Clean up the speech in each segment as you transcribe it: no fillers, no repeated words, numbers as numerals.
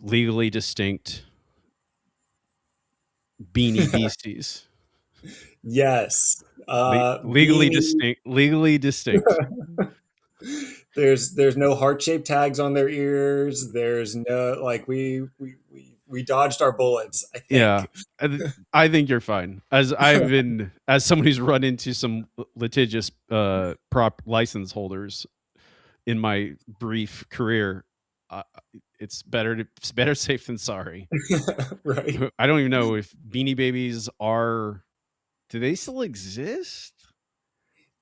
legally distinct Beanie Beasties. Yes. Legally Beanie. distinct. Legally distinct. There's no heart-shaped tags on their ears. There's no like we dodged our bullets, I Yeah, think. I think you're fine. As someone who's run into some litigious prop license holders in my brief career, uh, it's better safe than sorry. Right. I don't even know if Beanie Babies are. Do they still exist?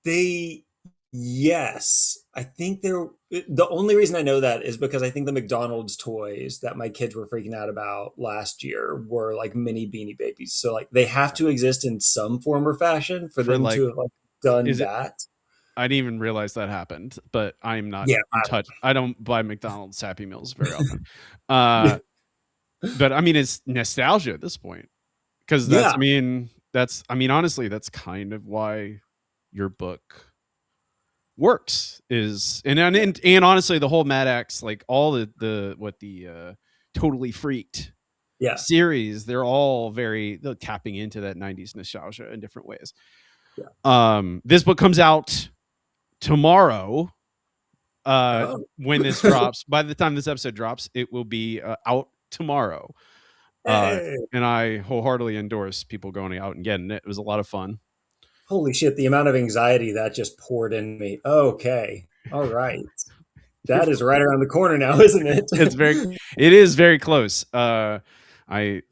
They, yes, I think they're the only reason I know that is because I think the McDonald's toys that my kids were freaking out about last year were like mini Beanie Babies. So like they have to exist in some form or fashion for For them like, to have like done is it? that. I didn't even realize that happened, but I'm not Yeah. in touch. I don't buy McDonald's Happy Meals very often. Uh, but I mean, it's nostalgia at this point because Yeah. I mean, honestly, that's kind of why your book works is and honestly the whole Mad X, like all the what the Totally Freaked Yeah. series, they're tapping into that 90s nostalgia in different ways. Yeah. This book comes out tomorrow. Oh. When this drops, by the time this episode drops, it will be out tomorrow. Hey. And I wholeheartedly endorse people going out and getting it. It was a lot of fun. Holy shit, the amount of anxiety that just poured in me. Okay. All right. That is right around the corner now, isn't it? it's very it is very close. I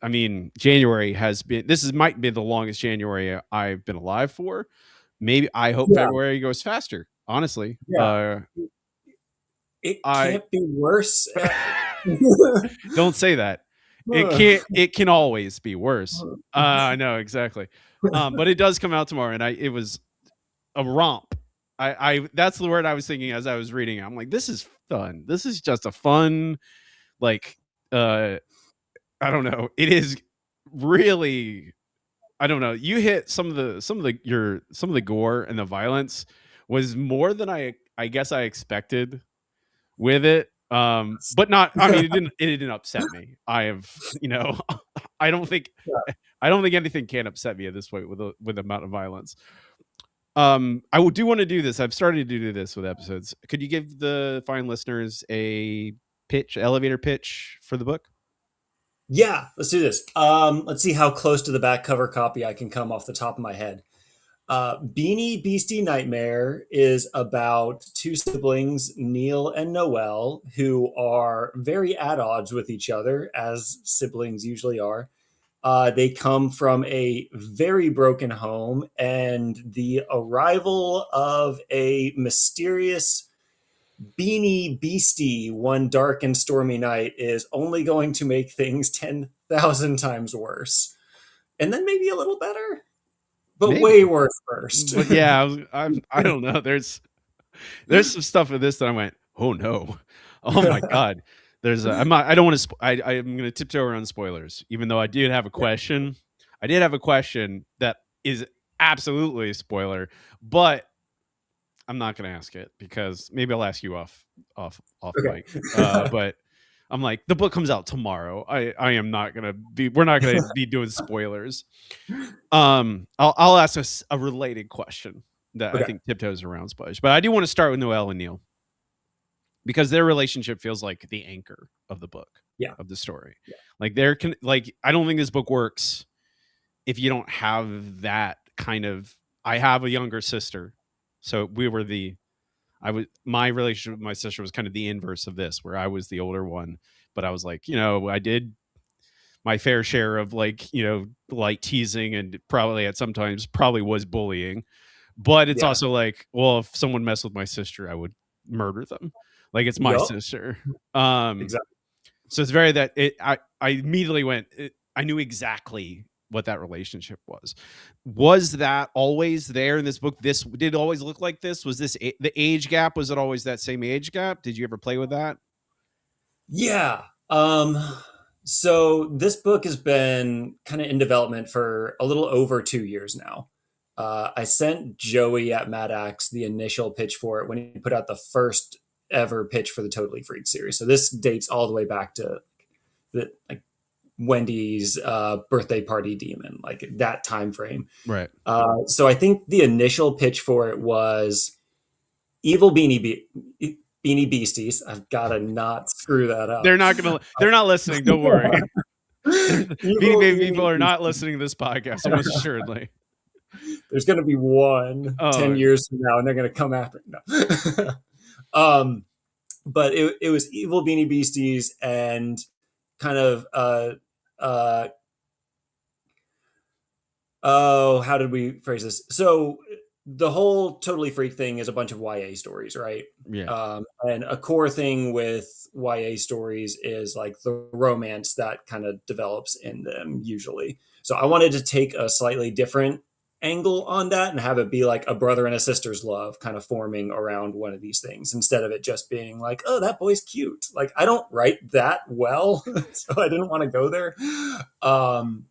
mean, January has been this is might be the longest January I've been alive for. Maybe I hope Yeah. February goes faster, honestly. Yeah. It I can't be worse. don't say that. It can always be worse. I know exactly. But it does come out tomorrow, and I it was a romp. I that's the word I was thinking as I was reading it. I'm like, this is fun. This is just a fun, like, uh I don't know. It is really, I don't know. You hit some of the gore and the violence was more than I guess I expected with it. But not, I mean, it didn't upset me. I have, I don't think I don't think anything can upset me at this point with the amount of violence. Do want to do this. I've started to do this with episodes. Could you give the fine listeners a elevator pitch for the book? Yeah, let's do this. Let's see how close to the back cover copy I can come off the top of my head. Beanie Beastie Nightmare is about two siblings, Neil and Noel, who are very at odds with each other, as siblings usually are. They come from a very broken home, and the arrival of a mysterious Beanie Beastie one dark and stormy night is only going to make things 10,000 times worse. And then maybe a little better, but way Maybe. worse first. But yeah, I don't know. There's some stuff in this that I went, oh no, oh my god. I'm not. I don't want to. I'm going to tiptoe around spoilers, even though I did have a Yeah. question. I did have a question that is absolutely a spoiler, but I'm not going to ask it because maybe I'll ask you off Okay. mic. But I'm like, the book comes out tomorrow. I am not going to be. We're not going to be doing spoilers. I'll ask a related question that I Okay. think tiptoes around spoilers, but I do want to start with Noel and Neil because their relationship feels like the anchor of the book, Yeah. of the story. Yeah. Like there can like I don't think this book works if you don't have that kind of. I have a younger sister, so we were the. I was my relationship with my sister was kind of the inverse of this, where I was the older one, but I was like, I did my fair share of like, light teasing and probably at sometimes probably was bullying. But it's Yeah. also like, well, if someone messed with my sister, I would murder them. Like it's my Yup. sister. Um, Exactly. so it's very that it. I immediately I knew exactly what that relationship was. Was that always there in this book? This did it always look like this? Was this the age gap? Was it always that same age gap? Did you ever play with that? Yeah. So this book has been kind of in development for a little over 2 years now. I sent Joey at Mad Axe the initial pitch for it when he put out the first ever pitch for the Totally Freak series. So this dates all the way back to the like Wendy's birthday party demon, like that time frame. Right. So I think the initial pitch for it was evil Beanie Beasties. I've got to not screw that up. They're not listening, don't worry. Beanie Evil Baby people Beanie are not Beasties. listening to this podcast, almost assuredly. There's going to be one Oh, 10 years from now, and they're going to come after. No. um, but it was evil Beanie Beasties and kind of uh, oh, how did we phrase this? So the whole Totally Freak thing is a bunch of YA stories, right? yeah. And a core thing with YA stories is like the romance that kind of develops in them usually. So I wanted to take a slightly different angle on that and have it be like a brother and a sister's love kind of forming around one of these things instead of it just being like, oh, that boy's cute. Like I don't write that well, so I didn't want to go there. Um,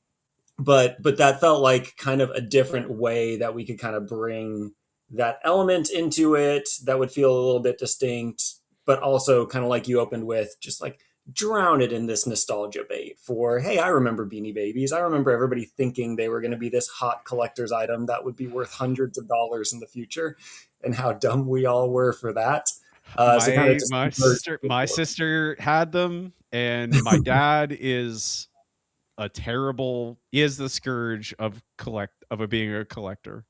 but that felt like kind of a different way that we could kind of bring that element into it that would feel a little bit distinct, but also kind of like you opened with, just like drown it in this nostalgia bait for, hey, I remember Beanie Babies. I remember everybody thinking they were going to be this hot collector's item that would be worth hundreds of dollars in the future, and how dumb we all were for that. So kind of My just my merged sister the my two. sister had them, and my dad is a terrible he is the scourge of being a collector.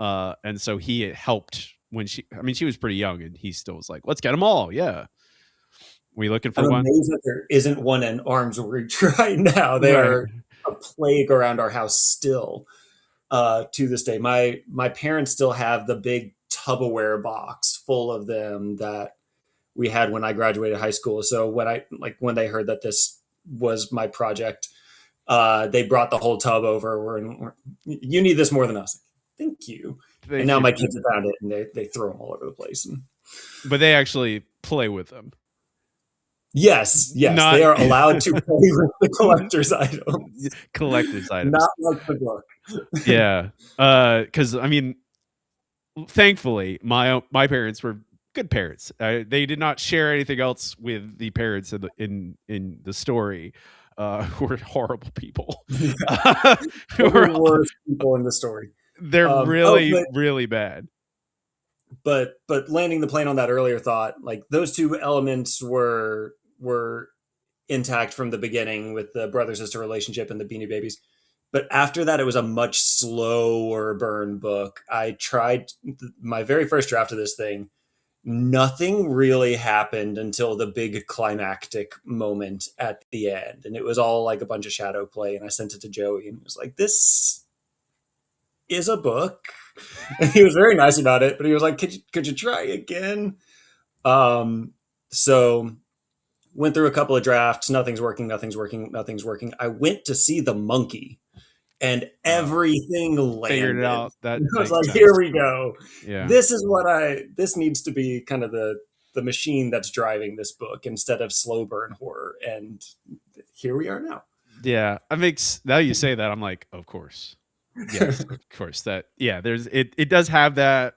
And so he helped when she was pretty young, and he still was like, let's get them all. Yeah. We looking I'm for one? amazed that there isn't one in arm's reach right now. They Right. are a plague around our house still, to this day. My parents still have the big Tupperware box full of them that we had when I graduated high school. So when they heard that this was my project, they brought the whole tub over. You need this more than us. Thank you. And Thank now you. my kids have found it, and they throw them all over the place. And But they actually play with them. yes, Not they are allowed to play with the collector's items, collector's items. not like the book. Yeah. Cuz I mean, thankfully my parents were good parents. They did not share anything else with the parents in the story. Who were horrible people. Yeah, Who they're the were worst people in the story. they're Oh, really really bad. but landing the plane on that earlier thought, like those two elements were intact from the beginning with the brother sister relationship and the Beanie Babies. But after that, it was a much slower burn book. I tried my very first draft of this thing. Nothing really happened until the big climactic moment at the end. And it was all like a bunch of shadow play. And I sent it to Joey, and he was like, this is a book. And he was very nice about it, but he was like, could you try again? Um, so went through a couple of drafts. Nothing's working. Nothing's working. Nothing's working. I went to see the monkey, and Uh, everything Figured it landed. out. That I was makes like, sense. here we go. Yeah. This needs to be kind of the machine that's driving this book instead of slow burn horror. And here we are now. Yeah. That makes now you say that I'm like, of course. Yes, of course. That yeah, there's it does have that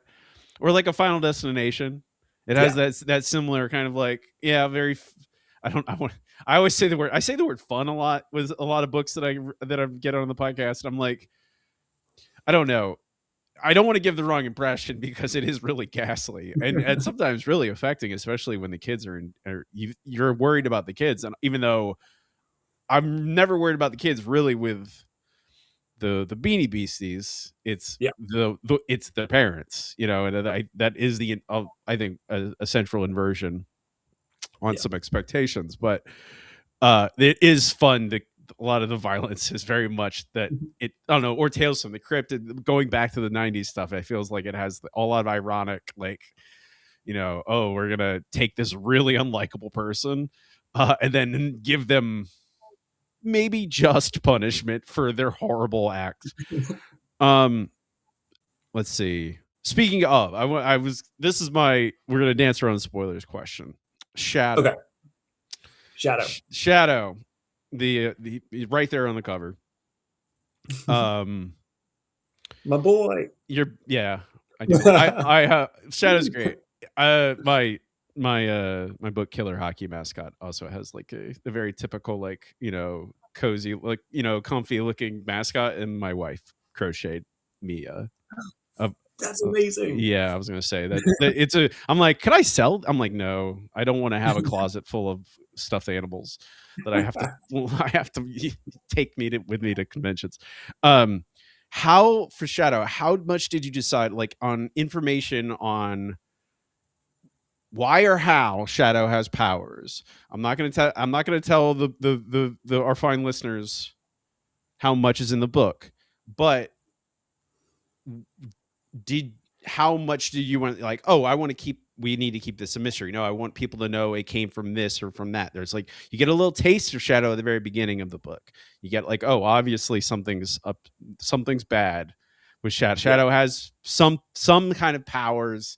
or like a Final Destination. It has Yeah. that similar kind of like yeah, I don't I want I always say the word fun a lot with a lot of books that I get on the podcast. And I'm like, I don't know. I don't want to give the wrong impression because it is really ghastly and sometimes really affecting, especially when the kids are in. Or you're worried about the kids, and even though I'm never worried about the kids, really with the Beanie Beasties, it's Yeah. it's the parents, and that is I think a central inversion on Yeah. some expectations, but it is fun. A lot of the violence is very much that it. I don't know, or Tales from the Crypt. Going back to the '90s stuff, it feels like it has a lot of ironic, like oh, we're gonna take this really unlikable person, and then give them maybe just punishment for their horrible acts. Um, let's see. Speaking of, I was. This is my. We're gonna dance around spoilers question. Okay. Shadow. Shadow. Shadow. The right there on the cover. Um, My boy. you're yeah. I do. I Shadow's great. My my book Killer Hockey Mascot also has like a very typical, like, cozy, like, comfy looking mascot, and my wife crocheted me a That's amazing. yeah, I was gonna say that it's a. I'm like, could I sell? I'm like, no, I don't want to have a closet full of stuffed animals that I have to. I have to take me with me to conventions. Um, how for Shadow? How much did you decide, like, on information on why or how Shadow has powers? I'm not gonna tell. I'm not gonna tell the our fine listeners how much is in the book, but did how much do you want, like, oh, I want to keep, we need to keep this a mystery, no, I want people to know it came from this or from that. There's like, you get a little taste of Shadow at the very beginning of the book. You get like, oh, obviously something's up, something's bad with Shadow. Yeah. Shadow has some kind of powers.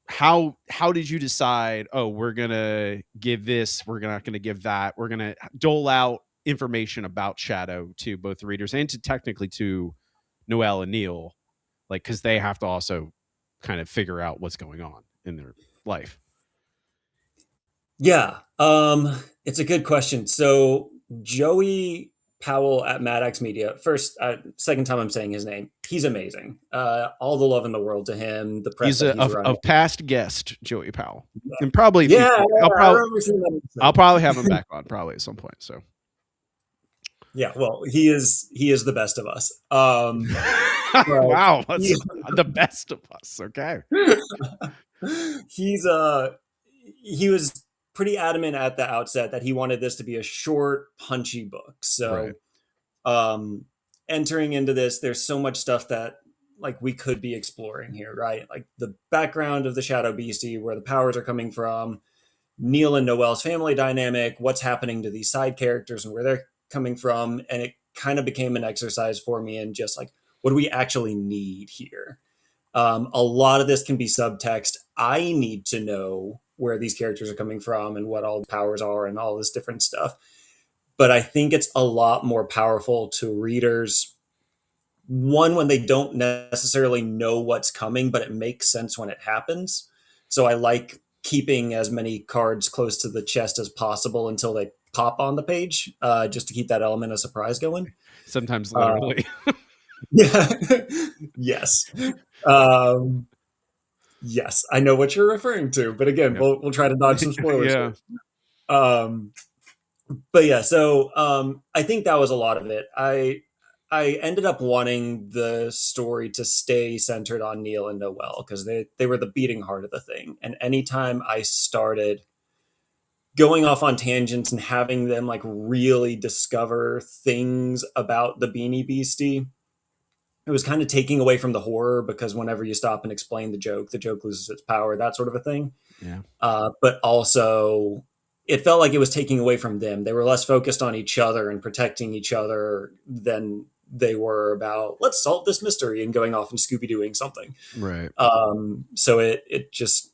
How did you decide, oh, we're gonna give this, we're not gonna give that, we're gonna dole out information about Shadow to both readers and to technically to Noelle and Neil, like, because they have to also kind of figure out what's going on in their life. Yeah. It's a good question. So Joey Powell at Maddox Media, first, second time I'm saying his name. He's amazing. All the love in the world to him, the press He's that he's running. a past guest, Joey Powell, Yeah, and probably yeah, future. I remember seeing that I'll episode. probably have him back on probably at some point. So Yeah, well, he is the best of us. But wow, he, that's the best of us. Okay, he's he was pretty adamant at the outset that he wanted this to be a short, punchy book. right. So um entering into this, there's so much stuff that like we could be exploring here, right? Like the background of the Shadow Beastie, where the powers are coming from, Neil and Noelle's family dynamic, what's happening to these side characters and where they're coming from. And it kind of became an exercise for me in just like, what do we actually need here? A lot of this can be subtext. I need to know where these characters are coming from and what all the powers are and all this different stuff. But I think it's a lot more powerful to readers, one, when they don't necessarily know what's coming, but it makes sense when it happens. So I like keeping as many cards close to the chest as possible until they pop on the page, just to keep that element of surprise going. Sometimes Um, literally. yeah, yes, um, yes, I know what you're referring to, but again, Yep. we'll try to dodge some spoilers Yeah. here. Um, but yeah, so I think that was a lot of it. I ended up wanting the story to stay centered on Neil and Noelle because they were the beating heart of the thing. And anytime I started going off on tangents and having them like really discover things about the Beanie Beastie, it was kind of taking away from the horror because whenever you stop and explain the joke loses its power, that sort of a thing. Yeah. But also, it felt like it was taking away from them. They were less focused on each other and protecting each other than they were about let's solve this mystery and going off and Scooby Dooing something. Right. So it just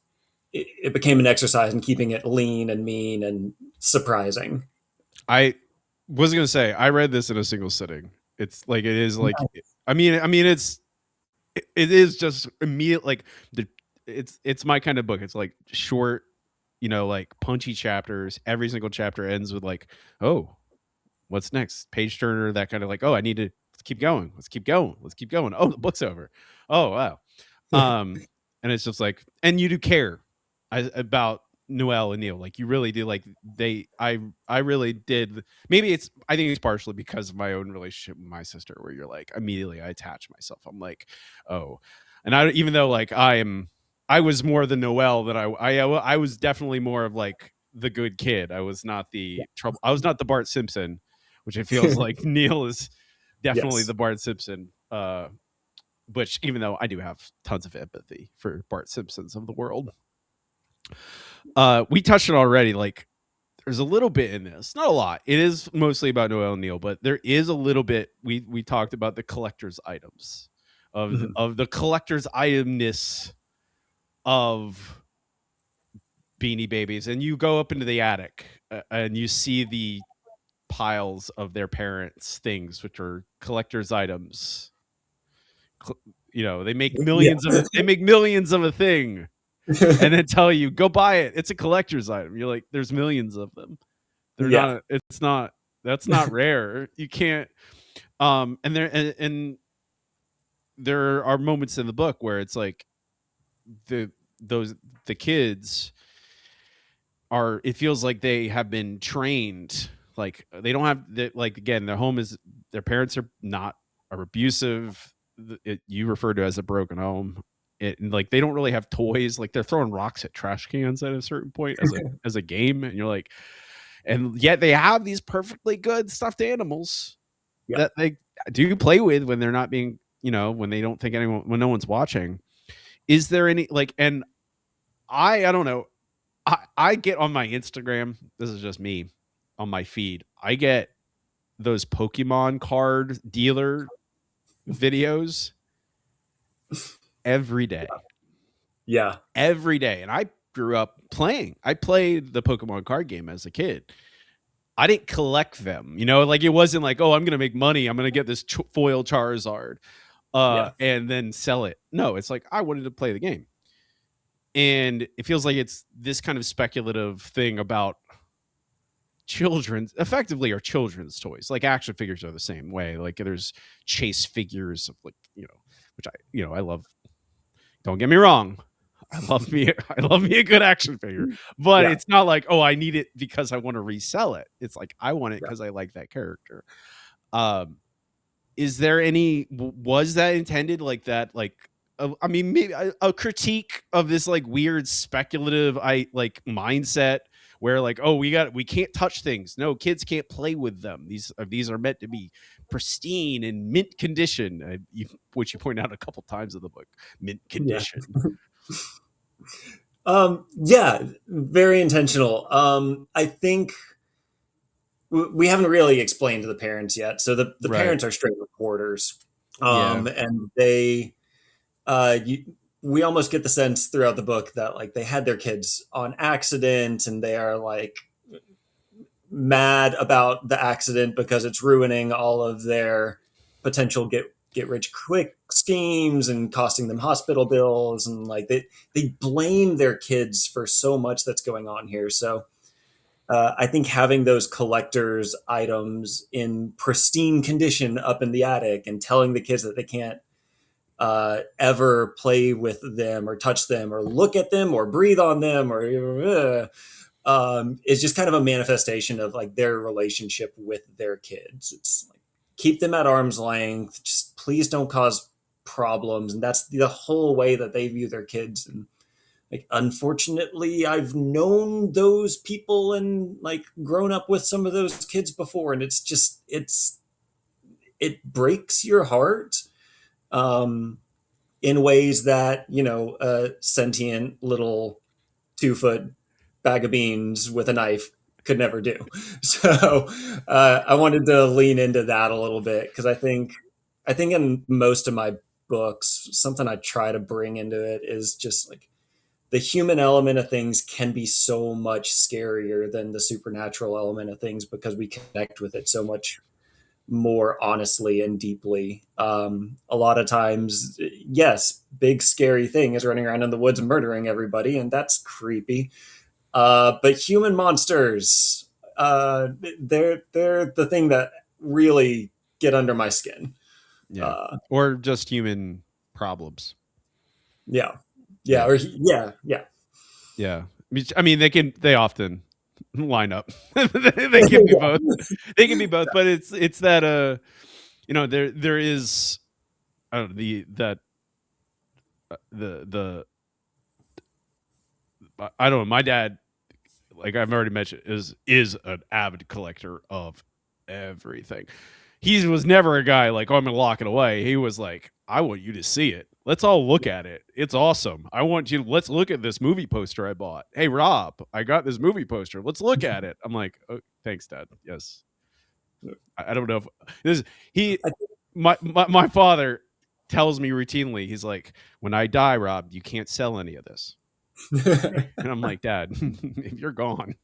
it became an exercise in keeping it lean and mean and surprising. I was gonna say I read this in a single sitting. It's like, it is like, I mean it is just immediate, like, the it's my kind of book. It's like short, like punchy chapters. Every single chapter ends with like, oh, what's next? Page turner, that kind of like, oh, I need to, let's keep going. Let's keep going. Let's keep going. Oh, the book's over. Oh, wow. Um, and it's just like, and you do care about Noelle and Neil. Like, you really do. Like, I really did. Maybe I think it's partially because of my own relationship with my sister, where you're like, immediately I attach myself. I'm like, oh, and even though like I was more the Noelle that I was definitely more of like the good kid. I was not the trouble. I was not the Bart Simpson, which it feels like Neil is definitely Yes. the Bart Simpson. Which, even though I do have tons of empathy for Bart Simpsons of the world, we touched it already. Like, there's a little bit in this, not a lot. It is mostly about Noelle and Neil, but there is a little bit. We talked about the collector's items Mhm. of the collector's itemness of Beanie Babies, and you go up into the attic and you see the piles of their parents' things, which are collector's items. They make Yeah. millions of they make millions of a thing. and then tell you go buy it. It's a collector's item. You're like, there's millions of them. They're Yeah. not. It's not. That's not rare. You can't. And there are moments in the book where it's like the those the kids are, it feels like they have been trained, like they don't have the, like, again, their home is, their parents are not, are abusive, you refer to as a broken home, like they don't really have toys, like they're throwing rocks at trash cans at a certain point as a game, and you're like, and yet they have these perfectly good stuffed animals Yeah. that they do play with when they're not being, when they don't think anyone, when no one's watching. Is there any, like, and I don't know, I get on my Instagram, this is just me, on my feed, I get those Pokemon card dealer videos every day. Yeah. Every day. And I grew up playing. I played the Pokemon card game as a kid. I didn't collect them, like it wasn't like, oh, I'm going to make money. I'm going to get this foil Charizard Yeah. and then sell it. No, it's like I wanted to play the game. And it feels like it's this kind of speculative thing about children's, effectively, are children's toys. Like action figures are the same way. Like there's chase figures of, like, which I love. Don't get me wrong. I love me a good action figure, but Yeah. it's not like, oh, I need it because I want to resell it. It's like I want it Yeah. because I like that character. Um, is there any, was that intended like that, like, I mean, maybe a critique of this like weird speculative like mindset where like, oh, we can't touch things, no, kids can't play with them, these are meant to be pristine and mint condition, which you point out a couple times in the book, mint Yeah. condition. Yeah, very intentional. I think we haven't really explained to the parents yet. So the Right. parents are straight reporters. Yeah. And they, we almost get the sense throughout the book that like they had their kids on accident and they are like mad about the accident because it's ruining all of their potential get rich quick schemes and costing them hospital bills, and like they blame their kids for so much that's going on here. So I think having those collectors items in pristine condition up in the attic and telling the kids that they can't ever play with them or touch them or look at them or breathe on them or is just kind of a manifestation of like their relationship with their kids. It's like keep them at arm's length. Just please don't cause problems, and that's the whole way that they view their kids. And like, unfortunately, I've known those people and like grown up with some of those kids before, and it's just it breaks your heart. Um, in ways that a sentient little 2 foot bag of beans with a knife could never do. So I wanted to lean into that a little bit because I think in most of my books, something I try to bring into it is just like the human element of things can be so much scarier than the supernatural element of things because we connect with it so much more honestly and deeply. A lot of times, yes, big scary thing is running around in the woods and murdering everybody, and that's creepy. But human monsters, they're the thing that really get under my skin. Yeah. Uh, Or just human problems. yeah, yeah, Yeah. or yeah, yeah, Yeah. I mean, they often line up. They can be both. yeah, They can be both, but it's that there is, I don't know, the I don't know, my dad, like I've already mentioned, is an avid collector of everything. He was never a guy like, oh, I'm gonna lock it away. He was like, I want you to see it. Let's all look at it. It's awesome. I want you. Let's look at this movie poster I bought. Hey, Rob, I got this movie poster. Let's look at it. I'm like, oh, thanks, Dad. Yes. I don't know if this he I my father tells me routinely. He's like, when I die, Rob, you can't sell any of this. think- And I'm like, Dad, if you're gone,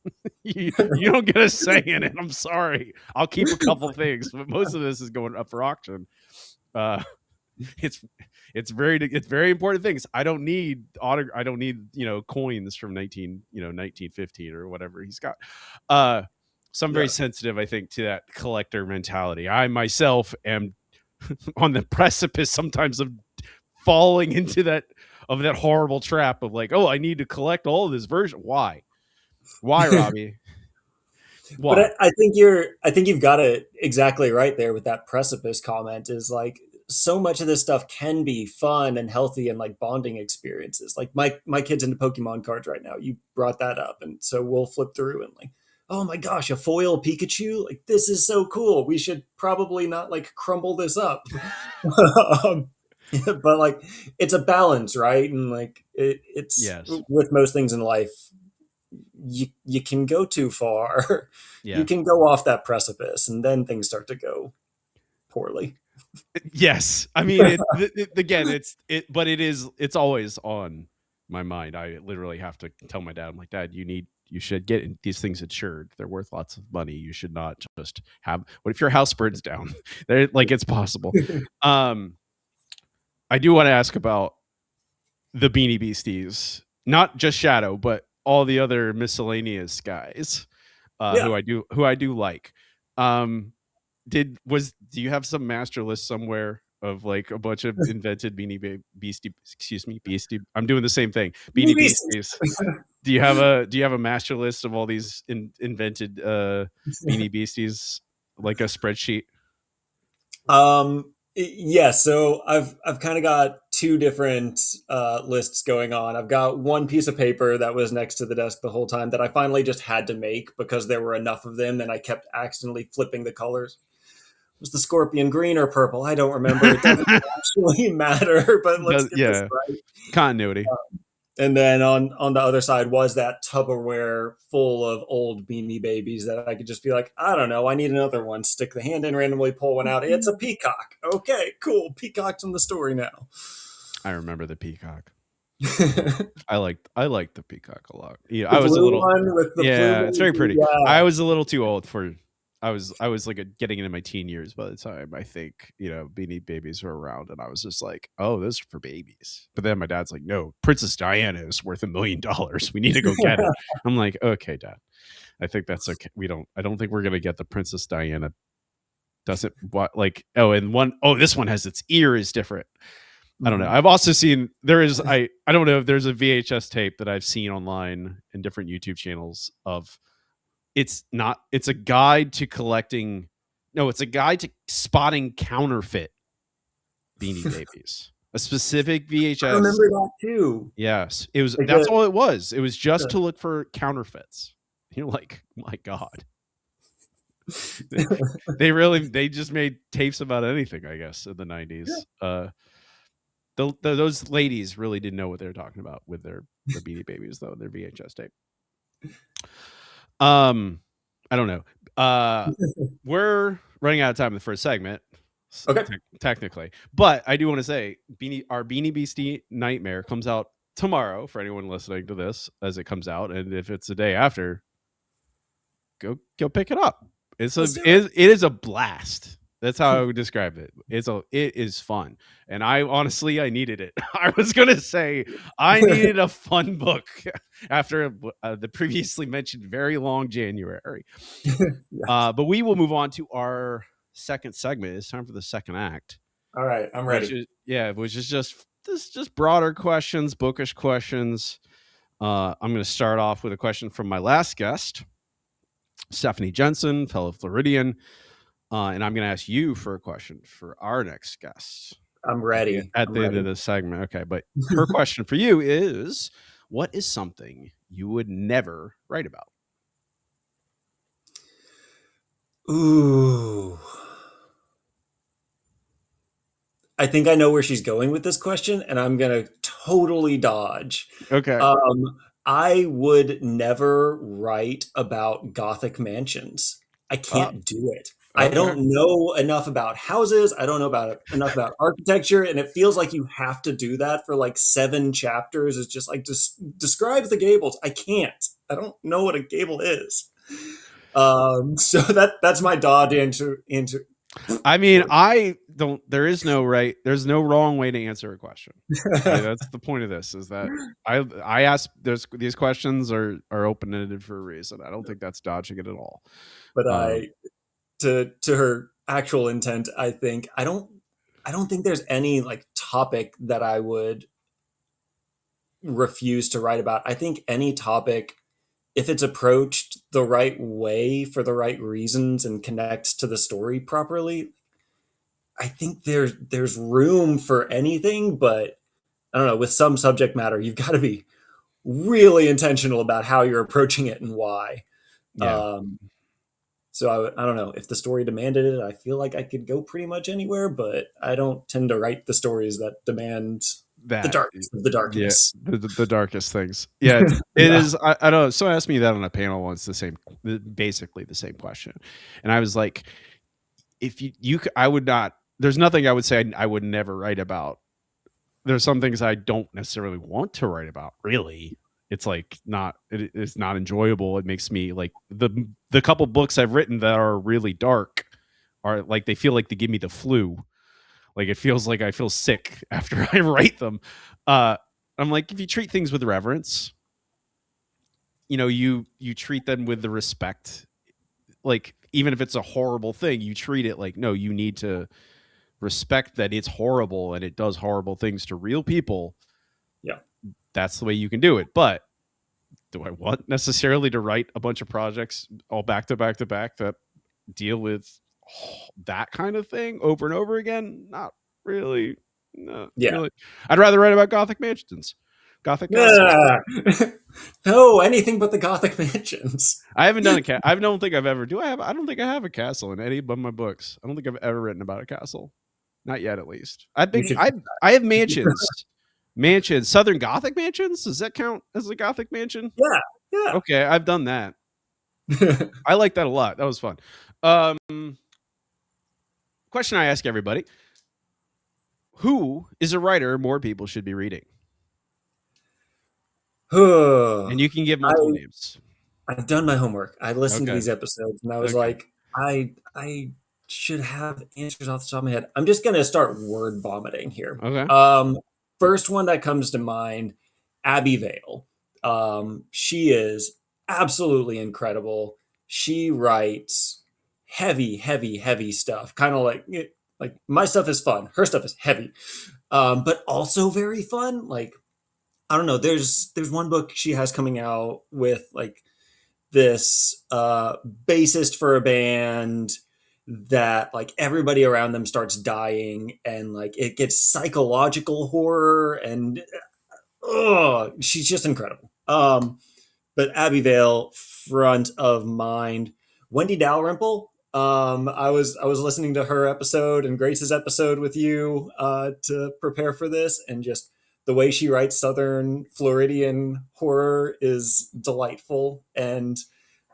you don't get a say in it. I'm sorry. I'll keep a couple things, but most of this is going up for auction. Uh, it's it's very important things. I don't need I don't need coins from 1915 or whatever he's got. Uh, so I'm very Yeah. sensitive, I think, to that collector mentality. I myself am on the precipice sometimes of falling into that horrible trap of like, oh, I need to collect all of this version. Why, Robbie? But Why? I think you've got it exactly right there with that precipice comment. Is like so much of this stuff can be fun and healthy and like bonding experiences. Like my kid's into Pokemon cards right now. You brought that up, and so we'll flip through and like, oh my gosh, a foil Pikachu! Like this is so cool. We should probably not like crumble this up. um, but like it's a balance, right? And like it's Yes. with most things in life, you can go too far. You Yeah. can go off that precipice, and then things start to go poorly. Yes. I mean, again, but it's always on my mind. I literally have to tell my dad, I'm like, Dad, you should get these things insured. They're worth lots of money. You should not just have, what if your house burns down? Like, it's possible. Um, I do want to ask about the Beanie Beasties, not just Shadow, but all the other miscellaneous guys, Yeah. who I do like. Um, do you have some master list somewhere of like a bunch of invented Beastie, excuse me, Beastie? I'm doing the same thing. Beanie Beasties. Do you have a master list of all these invented Beanie Beasties, like a spreadsheet? Yeah, so I've kind of got two different lists going on. I've got one piece of paper that was next to the desk the whole time that I finally just had to make because there were enough of them, and I kept accidentally flipping the colors. Was the scorpion green or purple? I don't remember. It doesn't actually matter, but let's get this Yeah, right. continuity. And then on the other side was that Tupperware full of old Beanie Babies that I could just be like, I don't know, I need another one. Stick the hand in, randomly pull one out. It's a peacock. Okay, cool. Peacock's in the story now. I remember the peacock. The I liked the peacock a lot. Yeah, I was a blue little. one with the blue Yeah, it's very baby. pretty. I was a little too old for. I was like getting into my teen years by the time I think Beanie Babies were around, and I was just like, oh, this is for babies. But then my dad's like, no, Princess Diana is worth $1 million. We need to go get it. I'm like, okay, Dad. I think that's okay. We don't. I don't think we're gonna get the Princess Diana. Doesn't what like and one oh this one has its ear is different. I don't know. Mhm. I've also seen I don't know if there's a VHS tape that I've seen online in different YouTube channels of it's a guide to collecting no, it's a guide to spotting counterfeit Beanie Babies. A specific I VHS. remember that too. Yes. Like That's all it was. It was just the to look for counterfeits. You're like, my God. They, they just made tapes about anything, I guess, in the 90s. Those ladies really didn't know what they were talking about with their Beanie Babies, though, their VHS tape. I don't know. We're running out of time in the first segment, okay. technically, but I do want to say, our Beanie Beastie Nightmare comes out tomorrow for anyone listening to this as it comes out, and if it's the day after, go pick it up. Let's do it. It is a blast. That's how I would describe it. It is fun, and I needed it. I was gonna say I needed a fun book after the previously mentioned very long January. Yeah. But we will move on to our second segment. It's time for the second act, All right, I'm ready. which is just broader questions, bookish questions. I'm going to start off with a question from my last guest, Stephanie Jensen, fellow Floridian. And I'm going to ask you for a question for our next guest I'm ready. at I'm the end of ready. this segment. Okay. But her question for you is, what is something you would never write about? Ooh. I think I know where she's going with this question, and I'm gonna totally dodge. Okay. I would never write about Gothic mansions. I Oh, can't do it. I okay. don't know enough about houses. I don't know about enough about architecture, and it feels like you have to do that for like 7 chapters. It's just like describe the gables. I can't. I don't know what a gable is. So that's my dodge answer. I mean, I don't. There's no wrong way to answer a question. Okay, that's the point of this. Is that I ask. There's these questions are open ended for a reason. I don't think that's dodging it at all. But Um, to her actual intent, I don't think there's any like topic that I would refuse to write about. I think any topic, if it's approached the right way for the right reasons and connects to the story properly, I think there's room for anything. But I don't know, with some subject matter, you've got to be really intentional about how you're approaching it and why. yeah, Um, so I don't know if the story demanded it. I feel like I could go pretty much anywhere, but I don't tend to write the stories that demand the that darkness of the yeah, darkness. the darkest things. Yeah, it Yeah, is. I don't know. Someone asked me that on a panel once. Basically the same question, and I was like, if I would not. There's nothing I would say I would never write about. There's some things I don't necessarily want to write about. Really, it's like not. It's not enjoyable. It makes me like the couple books I've written that are really dark are like they feel like they give me the flu. Like it feels like I feel sick after I write them. Uh, I'm like, if you treat things with reverence, you treat them with the respect. Like even if it's a horrible thing, you treat it like no, you need to respect that it's horrible and it does horrible things to real people. yeah, That's the way you can do it. But do I want necessarily to write a bunch of projects all back to back to back that deal with that kind of thing over and over again? Not really. Not yeah. really. I'd rather write about Gothic mansions, Gothic castles. Yeah. No, anything but the Gothic mansions. I haven't done a cat. I don't think I've ever. Do I have? I don't think I have a castle in any of my books. I don't think I've ever written about a castle. Not yet, at least. I You think should. I have mansions. Mansions, Southern Gothic mansions. Does that count as a Gothic mansion? Yeah, yeah. Okay, I've done that. I like that a lot. That was fun. Um, Question I ask everybody: who is a writer more people should be reading? And you can give I multiple names. I've done my homework. I listened to Okay. these episodes and I was Okay. like, I should have answers off the top of my head. I'm just gonna start word vomiting here. Okay. Um, First one that comes to mind, Abby Vale. She is absolutely incredible. She writes heavy, heavy, heavy stuff. Kind of like my stuff is fun. Her stuff is heavy, but also very fun. Like I don't know. There's one book she has coming out with like this bassist for a band that like everybody around them starts dying and like it gets psychological horror and oh she's just incredible. But Abbey Vale front of mind. Wendy Dalrymple. I was listening to her episode and Grace's episode with you to prepare for this, and just the way she writes Southern Floridian horror is delightful. And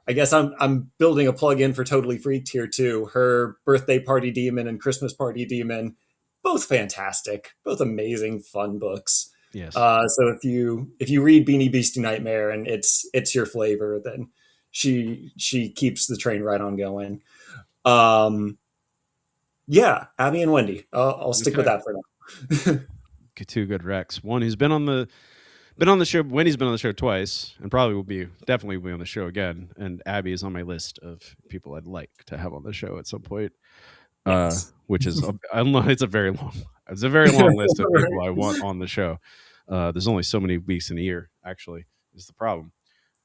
I guess I'm building a plug-in for Totally Freaked here too. Her Birthday Party Demon and Christmas Party Demon, both fantastic, both amazing, fun books. Yes. So if you read Beanie Beastie Nightmare and it's your flavor, then she keeps the train right on going. Um, yeah, Abby and Wendy. I'll stick with Okay. that for now. Two good Rex. One who's been on the show. Wendy's been on the show twice, and probably will be definitely will be on the show again. And Abby is on my list of people I'd like to have on the show at some point. Yes. Which is it's a very long list of people I want on the show. There's only so many weeks in a year. Actually, is the problem.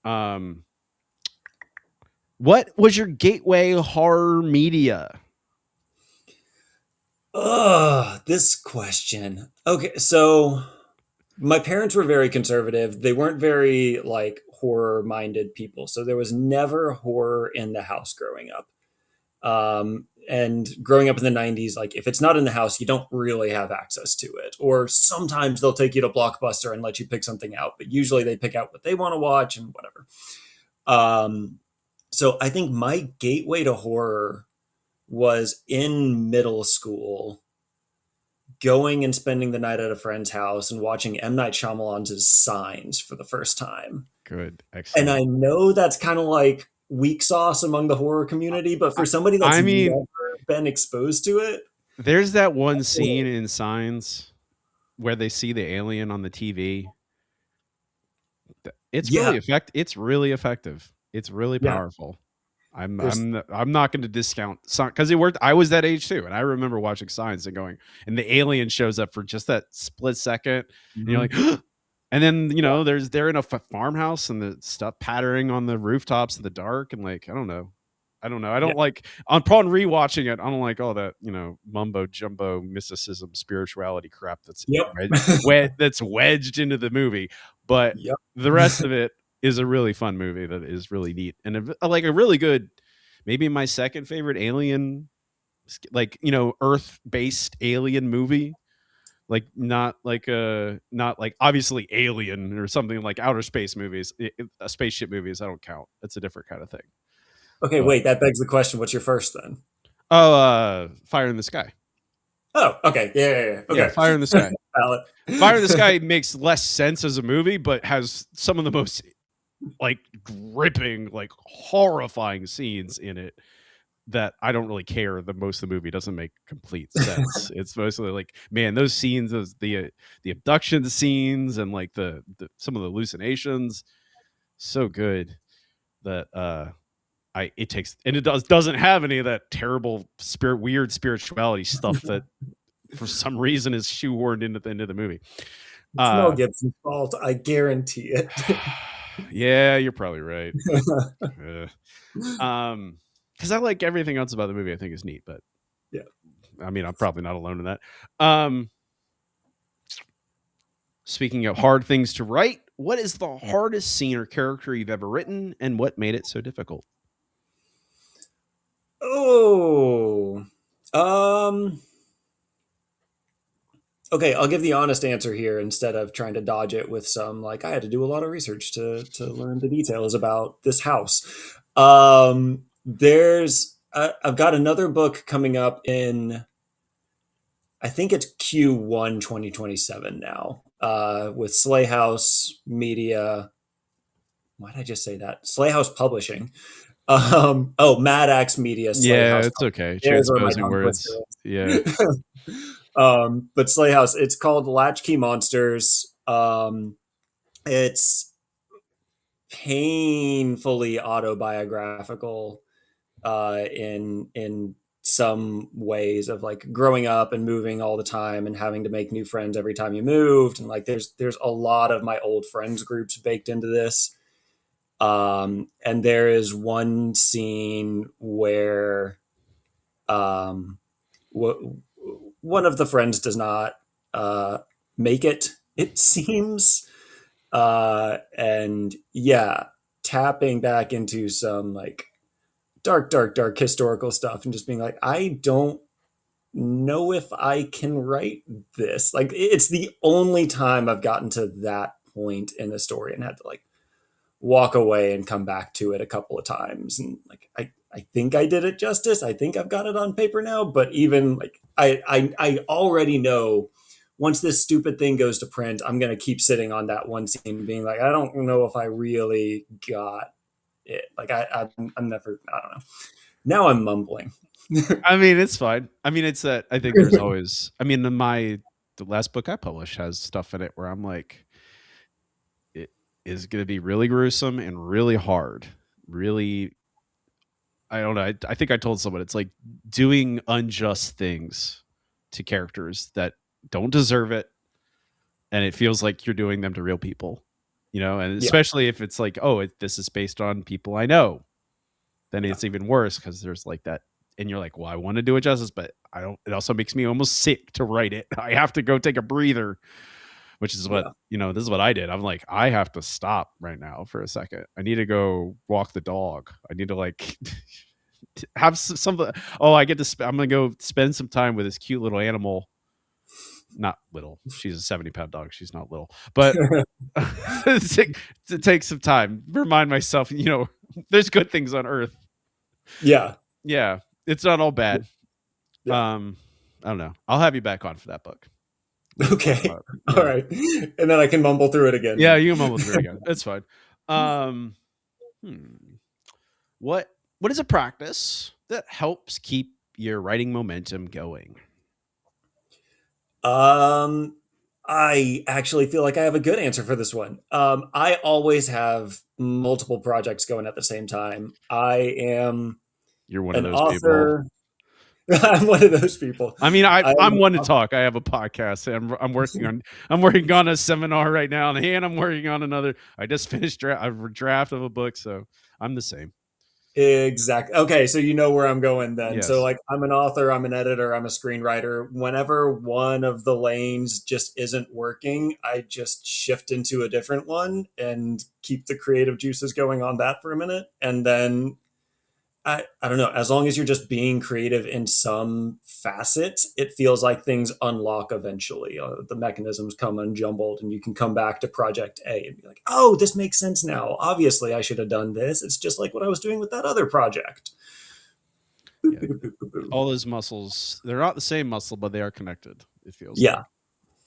Um, what was your gateway horror media? This question. Okay, so my parents were very conservative. They weren't very like horror minded people. So there was never horror in the house growing up. And growing up in the 90s, like if it's not in the house, you don't really have access to it. Or sometimes they'll take you to Blockbuster and let you pick something out, but usually they pick out what they want to watch and whatever. Um, so I think my gateway to horror was in middle school, going and spending the night at a friend's house and watching M. Night Shyamalan's Signs for the first time. Good, And excellent. I know that's kind of like weak sauce among the horror community, but I, for somebody that's I never mean, been exposed to it. There's that one scene in Signs where they see the alien on the TV. It's Yeah, really effect. It's really effective. It's really yeah. powerful. I'm There's I'm I'm not going to discount because it worked. I was that age too, and I remember watching Signs and going, and the alien shows up for just that split second, and you're mhm. like, and then they're in a farmhouse and the stuff pattering on the rooftops in the dark, and like I don't know. I Yeah. don't like upon rewatching it. I don't like all that mumbo jumbo mysticism, spirituality crap Yep. that's wedged into the movie. But Yep. the rest of it is a really fun movie that is really neat and like a really good, maybe my second favorite alien, like Earth based alien movie. Like not like obviously Alien or something like outer space movies, spaceship movies. I don't count. It's a different kind of thing. Okay, But wait, that begs the question. What's your first then? oh, Fire in the Sky. Oh, okay. Yeah, yeah, yeah. Yeah, Okay. Fire in the Sky. Valid. Fire in the Sky makes less sense as a movie, but has some of the most like gripping, like horrifying scenes in it that I don't really care. The most of the movie doesn't make complete sense. It's mostly like, man, those scenes, the abduction scenes, and like the some of the hallucinations, so good that it takes, and it doesn't have any of that terrible weird spirituality stuff that for some reason is shoehorned into the end of the movie. It's Mel Uh, Gibson's fault. I guarantee it. yeah, you're probably right. Because I like everything else about the movie. I think is neat, but Yeah. I mean, I'm probably not alone in that. Um, Speaking of hard things to write, what is the hardest scene or character you've ever written, and what made it so difficult? Oh. Um. Okay, I'll give the honest answer here instead of trying to dodge it with some like I had to do a lot of research to learn the details about this house. There's I've got another book coming up in I think it's Q1 2027 now. With Slay House Media. Why did I just say that? Slay House Publishing. Mad Axe Media, Slay Yeah, House it's Publishing. okay. There's where my Transposing tongue twister words. Yeah. is. But Slay House, it's called Latchkey Monsters. It's painfully autobiographical in some ways of like growing up and moving all the time and having to make new friends every time you moved, and like there's a lot of my old friends groups baked into this. And there is one scene where um, one of the friends does not uh, make it. It seems, and yeah, tapping back into some like dark historical stuff, and just being like, I don't know if I can write this. Like, it's the only time I've gotten to that point in the story and had to like walk away and come back to it a couple of times, and like I think I did it justice. I think I've got it on paper now, but even like I already know once this stupid thing goes to print, I'm gonna keep sitting on that one scene being like, I don't know if I really got it. Like I'm never, I don't know. Now I'm mumbling. I mean, it's fine. I mean, it's that I think there's always. I mean, the last book I published has stuff in it where I'm like, it is going to be really gruesome and really hard. Really, I don't know. I think I told someone it's like doing unjust things to characters that don't deserve it, and it feels like you're doing them to real people. And Yeah, especially if it's like, oh, this is based on people I know, then yeah, it's even worse because there's like that, and you're like, well, I want to do it justice, but I don't. It also makes me almost sick to write it. I have to go take a breather, which is what yeah, this is what I did. I'm like, I have to stop right now for a second. I need to go walk the dog. I need to like have some. Oh, I get to. I'm gonna go spend some time with this cute little animal. Not little. She's a 70-pound dog. She's not little, but to take some time, remind myself. There's good things on Earth. yeah. Yeah, it's not all bad. Yeah. Um, I don't know. I'll have you back on for that book. We can talk Okay. about it. All Yeah. right. And then I can mumble through it again. Yeah, you can mumble through it again. It's fine. Hmm. What what is a practice that helps keep your writing momentum going? Um, I actually feel like I have a good answer for this one. I always have multiple projects going at the same time. I am You're one of an those people. author. I'm one of those people. I mean, I'm I'm an one to author. talk. I have a podcast. I'm working on a seminar right now, and I'm working on another. I just finished a draft of a book, so I'm the same. Exactly. Okay, so you know where I'm going then. So Yes. like I'm an author, I'm an editor, I'm a screenwriter. Whenever one of the lanes just isn't working, I just shift into a different one and keep the creative juices going on that for a minute. And then I don't know, as long as you're just being creative in some facet, it feels like things unlock eventually. The mechanisms come unjumbled, and you can come back to project A and be like, oh, this makes sense now. Obviously, I should have done this. It's just like what I was doing with that other project. Yeah. All those muscles, they're not the same muscle, but they are connected. It feels like. Yeah,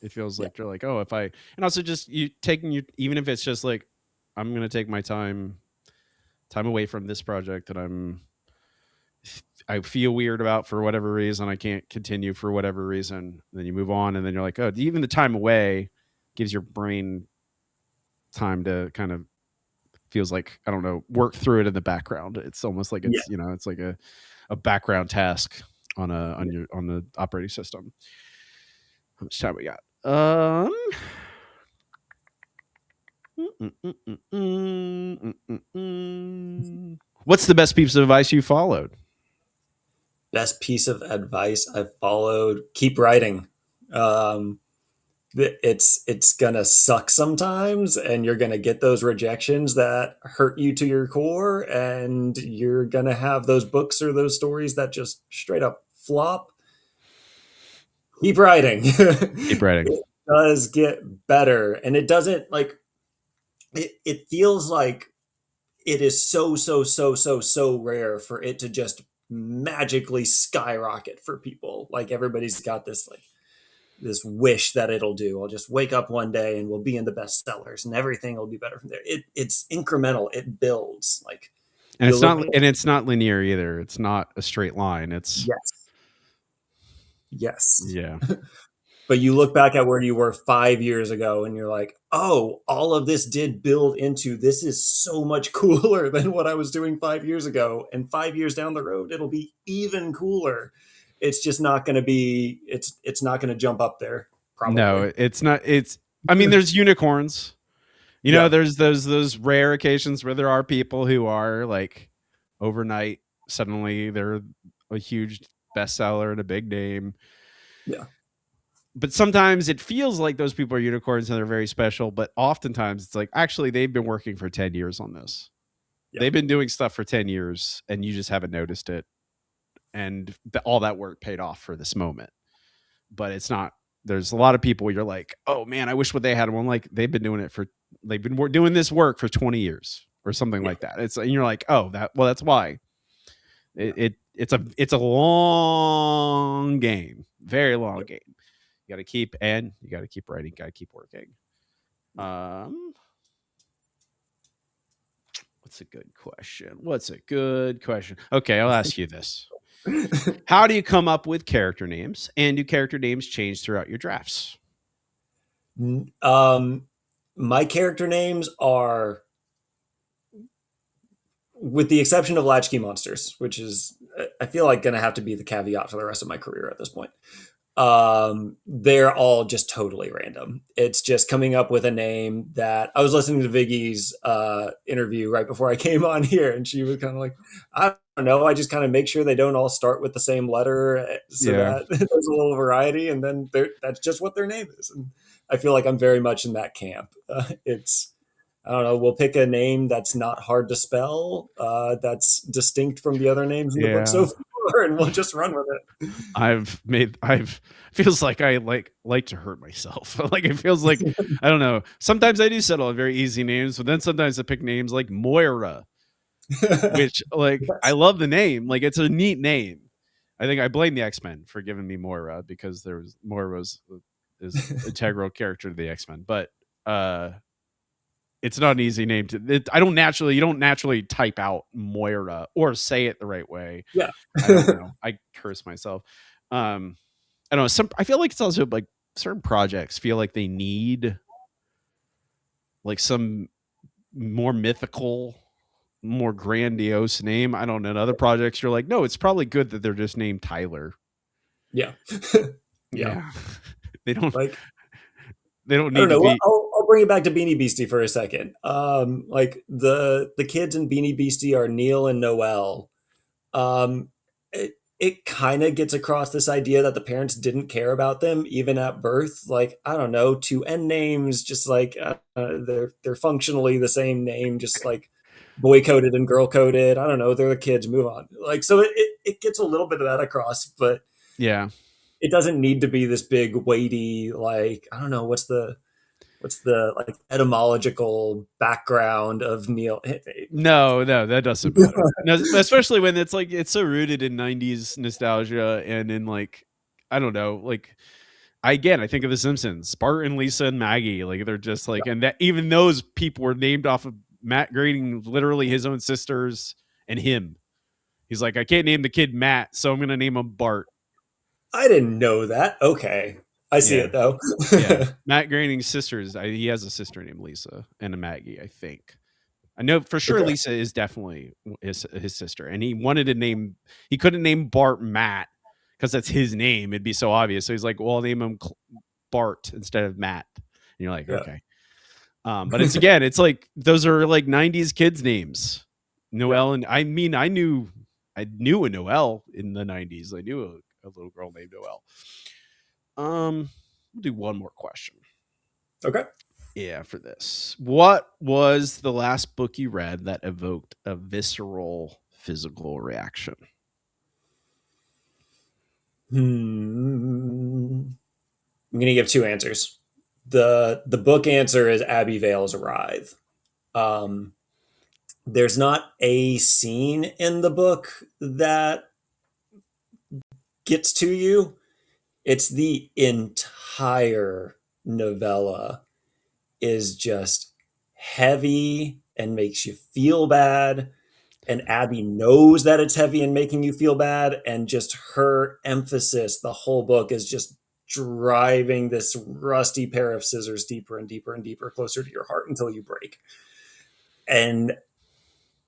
It feels yeah, like you're like, oh, if I, and also just you taking you, even if it's just like, I'm gonna take my time away from this project that I feel weird about for whatever reason. I can't continue for whatever reason. Then you move on, and then you're like, oh, even the time away gives your brain time to kind of feels like, I don't know, work through it in the background. It's almost like yeah. it's like a background task Yeah. on the operating system. How much time we got? Um. What's the best piece of advice you followed? Best piece of advice I followed: keep writing. Um, it's gonna suck sometimes, and you're gonna get those rejections that hurt you to your core, and you're gonna have those books or those stories that just straight up flop. Keep writing. Keep writing. It does get better, and it doesn't like it feels like it is so rare for it to just magically skyrocket for people. Like everybody's got this wish that it'll do. I'll just wake up one day and we'll be in the bestsellers and everything will be better from there. It's incremental. It builds. Like And you look back. it's not linear either. It's not a straight line. It's Yes, yes. yeah. But you look back at where you were 5 years ago and you're like, oh, all of this did build into this is so much cooler than what I was doing 5 years ago. And 5 years down the road, it'll be even cooler. It's just not going to be, it's not going to jump up there, probably. No, it's not it's I mean there's unicorns. You know, Yeah, there's those rare occasions where there are people who are like overnight suddenly they're a huge bestseller and a big name. yeah, But sometimes it feels like those people are unicorns and they're very special, but oftentimes it's like actually they've been working for 10 years on this. yeah, They've been doing stuff for 10 years and you just haven't noticed it, and all that work paid off for this moment. But it's not, there's a lot of people where you're like, oh man, I wish what they had one, like they've been doing it for, they've been doing this work for 20 years or something yeah, like that. It's, and you're like, oh, that's why yeah. it's a long game, very long Yeah. game. You got to keep writing, got to keep working. Um, What's a good question? Okay, I'll ask you this. How do you come up with character names, and do character names change throughout your drafts? um, my character names are, with the exception of Latchkey Monsters, which is, I feel like, going to have to be the caveat for the rest of my career at this point. They're all just totally random. It's just coming up with a name that I was listening to Viggy's interview right before I came on here, and she was kind of like, I don't know. I just kind of make sure they don't all start with the same letter so Yeah, that there's a little variety, and then that's just what their name is. And I feel like I'm very much in that camp. It's I don't know. We'll pick a name that's not hard to spell, that's distinct from the other names in the book so yeah. far, and we'll just run with I've feels like I like to hurt myself. Like it feels like, I don't know. Sometimes I do settle on very easy names, but then sometimes I pick names like Moira, it. which like I Yes. love the name. Like it's a neat name. I think I blame the X-Men for giving me Moira because there was Moira was is integral character to the X-Men. But uh it's not an easy name to. I don't naturally. You don't naturally type out Moira or say it the right way. Yeah. I don't know. I curse myself. Um, I don't know. I feel like it's also like certain projects feel like they need like some more mythical, more grandiose name. I don't know. In other projects, you're like, no, it's probably good that they're just named Tyler. Yeah. Yeah. Yeah, they don't. Like, They don't I don't need to know. Well, be. I'll bring it back to Beanie Beastie for a second. Like the kids in Beanie Beastie are Neil and Noel. It kind of gets across this idea that the parents didn't care about them even at birth. Like, I don't know, two end names, just like they're functionally the same name, just like boy coded and girl coded. I don't know, they're the kids. Move on. Like, so it gets a little bit of that across, but Yeah. it doesn't need to be this big weighty. Like, I don't know, what's the like etymological background of Neil? No, no, that doesn't matter. No, especially when it's like it's so rooted in '90s nostalgia and in like I don't know, like I think of The Simpsons, Bart and Lisa and Maggie, like they're just like, and that even those people were named off of Matt grading literally his own sisters and him. He's like, I can't name the kid Matt, so I'm gonna name him Bart. I didn't know that. Okay. I see Yeah, it though. yeah. Matt Groening's sisters. He has a sister named Lisa and a Maggie, I think. I know for sure Okay. Lisa is definitely his sister, and he wanted to name. He couldn't name Bart Matt because that's his name. It'd be so obvious. So he's like, "Well, I'll name him Bart instead of Matt." And you're like, Yeah. "Okay." But it's again, it's like those are like '90s kids' names. Yeah. Noelle and I knew a Noelle in the '90s. I knew a little girl named Noelle. We'll do one more question. Okay. Yeah, for this. What was the last book you read that evoked a visceral physical reaction? I'm gonna give two answers. The book answer is Abbey Vale's Writhe. Um, there's not a scene in the book that gets to you. It's the entire novella is just heavy and makes you feel bad. And Abby knows that it's heavy and making you feel bad. And just her emphasis, the whole book is just driving this rusty pair of scissors deeper and deeper and deeper closer to your heart until you break. And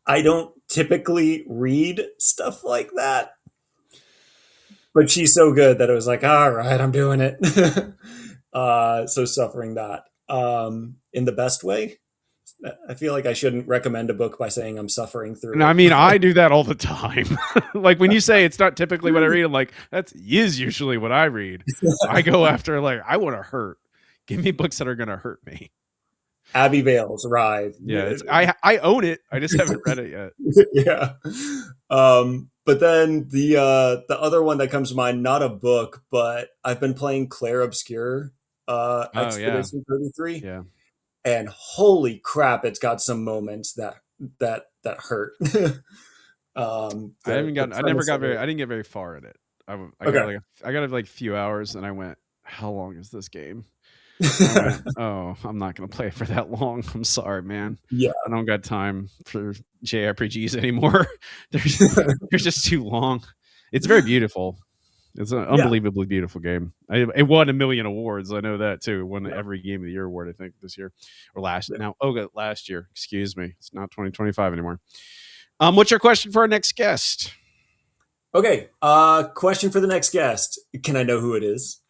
I don't typically read stuff like that, but she's so good that it was like, all right, I'm doing it. So suffering that in the best way. I feel like I shouldn't recommend a book by saying I'm suffering through And I it. mean, I do that all the time. Like when you say it's not typically what I read, I'm like, that is usually what I read. I go after like I want to hurt. Give me books that are gonna hurt me. Abbey Vale's Writhe. Yeah, it's I own it. I just haven't read it yet. Yeah. But then the other one that comes to mind, not a book, but I've been playing Claire Obscure Oh yeah, Expedition 33, yeah. and holy crap, it's got some moments that hurt. I haven't The gotten. I never premise got of very. it. I didn't get very far in it. I got Okay. like I got like a few hours, and I went, "How long is this game?" I went, "Oh, I'm not gonna play it for that long. I'm sorry, man. Yeah. I don't got time for JRPGs anymore. They're just too long. It's very beautiful. It's an Yeah. unbelievably beautiful game. It won a million awards. I know that too. It won Yeah. every Game of the Year award, I think, this year or last. Yeah. Now, last year. Excuse me. It's not 2025 anymore. What's your question for our next guest? Okay. Question for the next guest. Can I know who it is?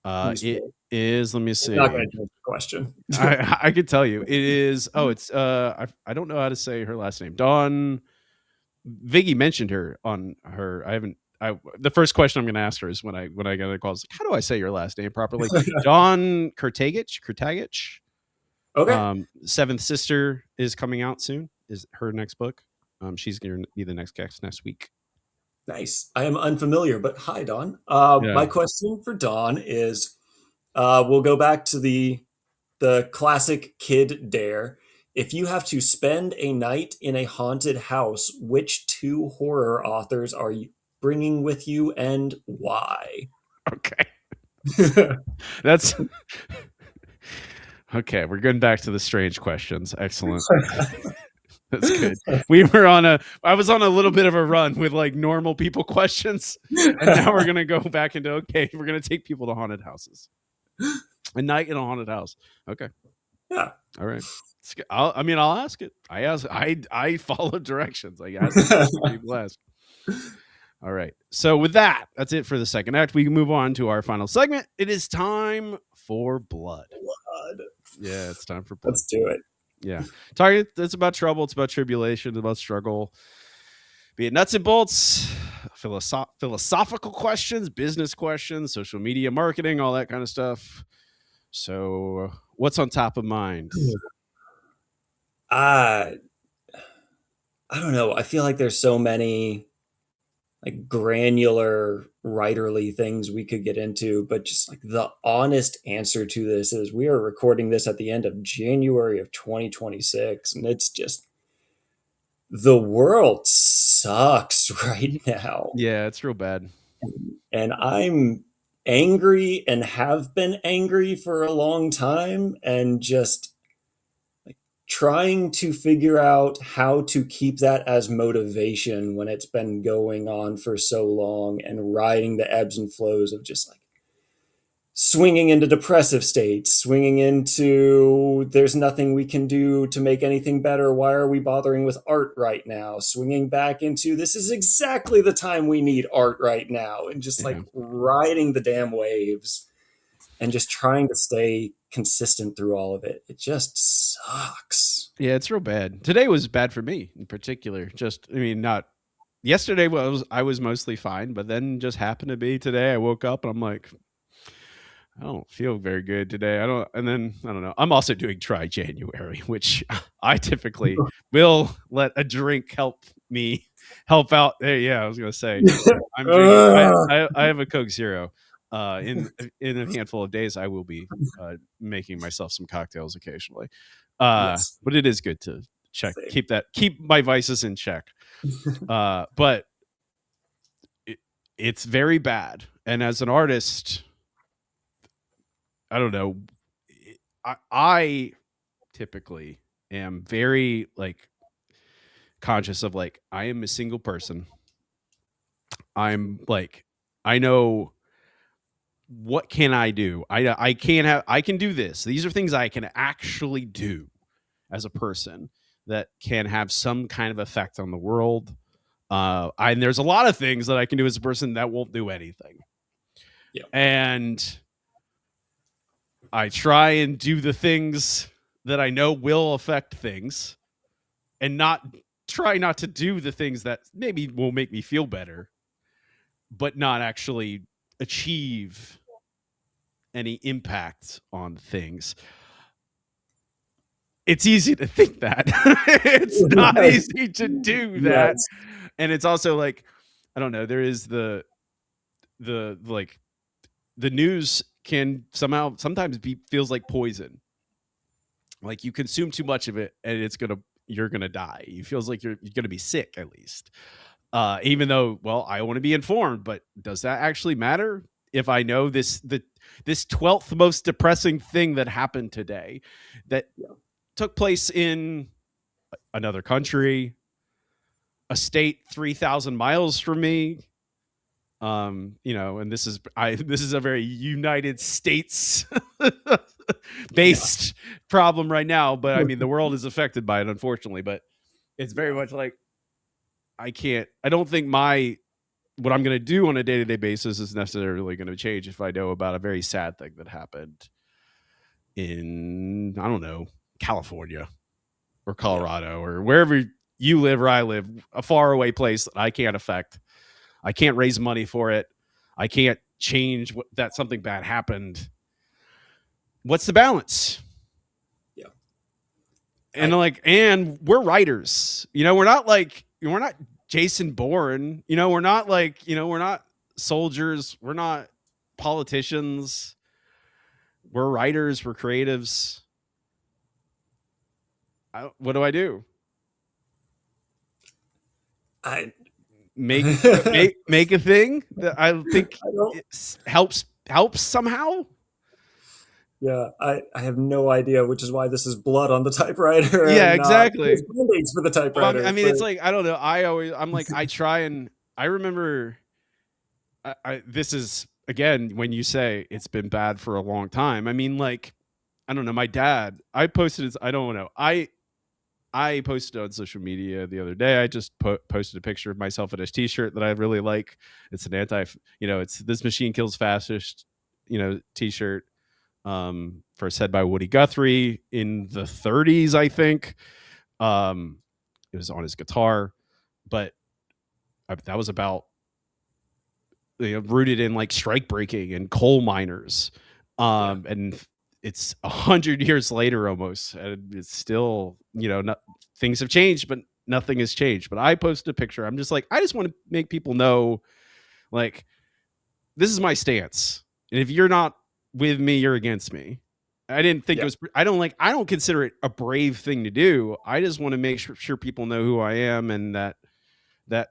Can you It spoil? is. Let me It's not see. going to change the question. I could tell you. It is. Oh, it's. I don't know how to say her last name. Dawn. Viggy mentioned her on her. I haven't. The first question I'm going to ask her is when I get a call. Is like, how do I say your last name properly? Dawn Kurtagich. Okay. Seventh Sister is coming out soon. Is her next book. She's going to be the next guest next week. Nice. I am unfamiliar, but hi, Dawn. Yeah. My question for Dawn is we'll go back to the classic kid dare. If you have to spend a night in a haunted house, which two horror authors are you bringing with you and why? Okay. That's Okay, we're getting back to the strange questions. Excellent. That's good. I was on a little bit of a run with like normal people questions, and now we're gonna go back into okay, we're gonna take people to haunted houses. A night in a haunted house. Okay. Yeah. All right. I'll ask it. I follow directions. I ask the questions people ask. All right. So with that, that's it for the second act. We can move on to our final segment. It is time for blood. God. Yeah, it's time for blood. Let's do it. Yeah. Target, it's about trouble, it's about tribulation, it's about struggle. Be it nuts and bolts, philosophical questions, business questions, social media marketing, all that kind of stuff. So, what's on top of mind? I I don't know. I feel like there's so many like granular writerly things we could get into, but just like the honest answer to this is we are recording this at the end of January of 2026, and it's just the world sucks right now. Yeah, it's real bad. And I'm angry and have been angry for a long time and just trying to figure out how to keep that as motivation when it's been going on for so long and riding the ebbs and flows of just like swinging into depressive states, swinging into there's nothing we can do to make anything better. Why are we bothering with art right now? Swinging back into this is exactly the time we need art right now, and just like Yeah. riding the damn waves and just trying to stay consistent through all of it. It just sucks. Yeah, it's real bad. Today was bad for me in particular. Just, I mean, not yesterday was I was mostly fine, but then just happened to be today. I woke up and I'm like, I don't feel very good today. And then I don't know. I'm also doing Try January, which I typically will let a drink help me help out. Hey, yeah, I was gonna say I'm drinking. I have a Coke Zero. In a handful of days, I will be making myself some cocktails occasionally. Yes. But it is good to Same. keep my vices in check. But it's very bad, and as an artist, I don't know. I typically am very like conscious of like I am a single person. I'm like I know what can I do. I can do this. These are things I can actually do as a person that can have some kind of effect on the world. And there's a lot of things that I can do as a person that won't do anything. Yeah. And I try and do the things that I know will affect things and not try not to do the things that maybe will make me feel better, but not actually achieve any impact on things. It's easy to think that. It's not easy to do that. Yes. And it's also like, I don't know, there is like the news can somehow sometimes be feels like poison. Like you consume too much of it and you're gonna die. It feels like you're gonna be sick at least. Even though, well, I want to be informed, but does that actually matter if I know this 12th most depressing thing that happened today that took place in another country, a state 3,000 miles from me? And this is a very United States based problem right now, but I mean the world is affected by it, unfortunately. But it's very much like I don't think what I'm going to do on a day-to-day basis is necessarily going to change if I know about a very sad thing that happened in, I don't know, California or Colorado or wherever you live or I live, a faraway place that I can't affect. I can't raise money for it. I can't change that something bad happened. What's the balance? Yeah. And we're writers. We're not Jason Bourne. We're not we're not soldiers. We're not politicians. We're writers. We're creatives. What do I do? I Make a thing that I think helps somehow. Yeah, I have no idea, which is why this is blood on the typewriter Yeah, and not exactly. just band-aids for the Well, I typewriter. mean, But it's like I don't know. I'm like I try and I remember. This is again when you say it's been bad for a long time. I mean, like I don't know. My dad. I posted. I don't know. I posted on social media the other day. I just posted a picture of myself in a T-shirt that I really like. It's an anti. It's this machine kills fastest. T-shirt. First said by Woody Guthrie in the 30s, I think. Um, it was on his guitar, but that was about rooted in like strike breaking and coal miners. yeah, And it's 100 years later almost, and it's still things have changed, but nothing has changed. But I posted a picture. I'm just like, I just want to make people know, like, this is my stance, and if you're not with me, you're against me. I didn't think it yeah, was. I don't consider it a brave thing to do. I just want to make sure people know who I am, and that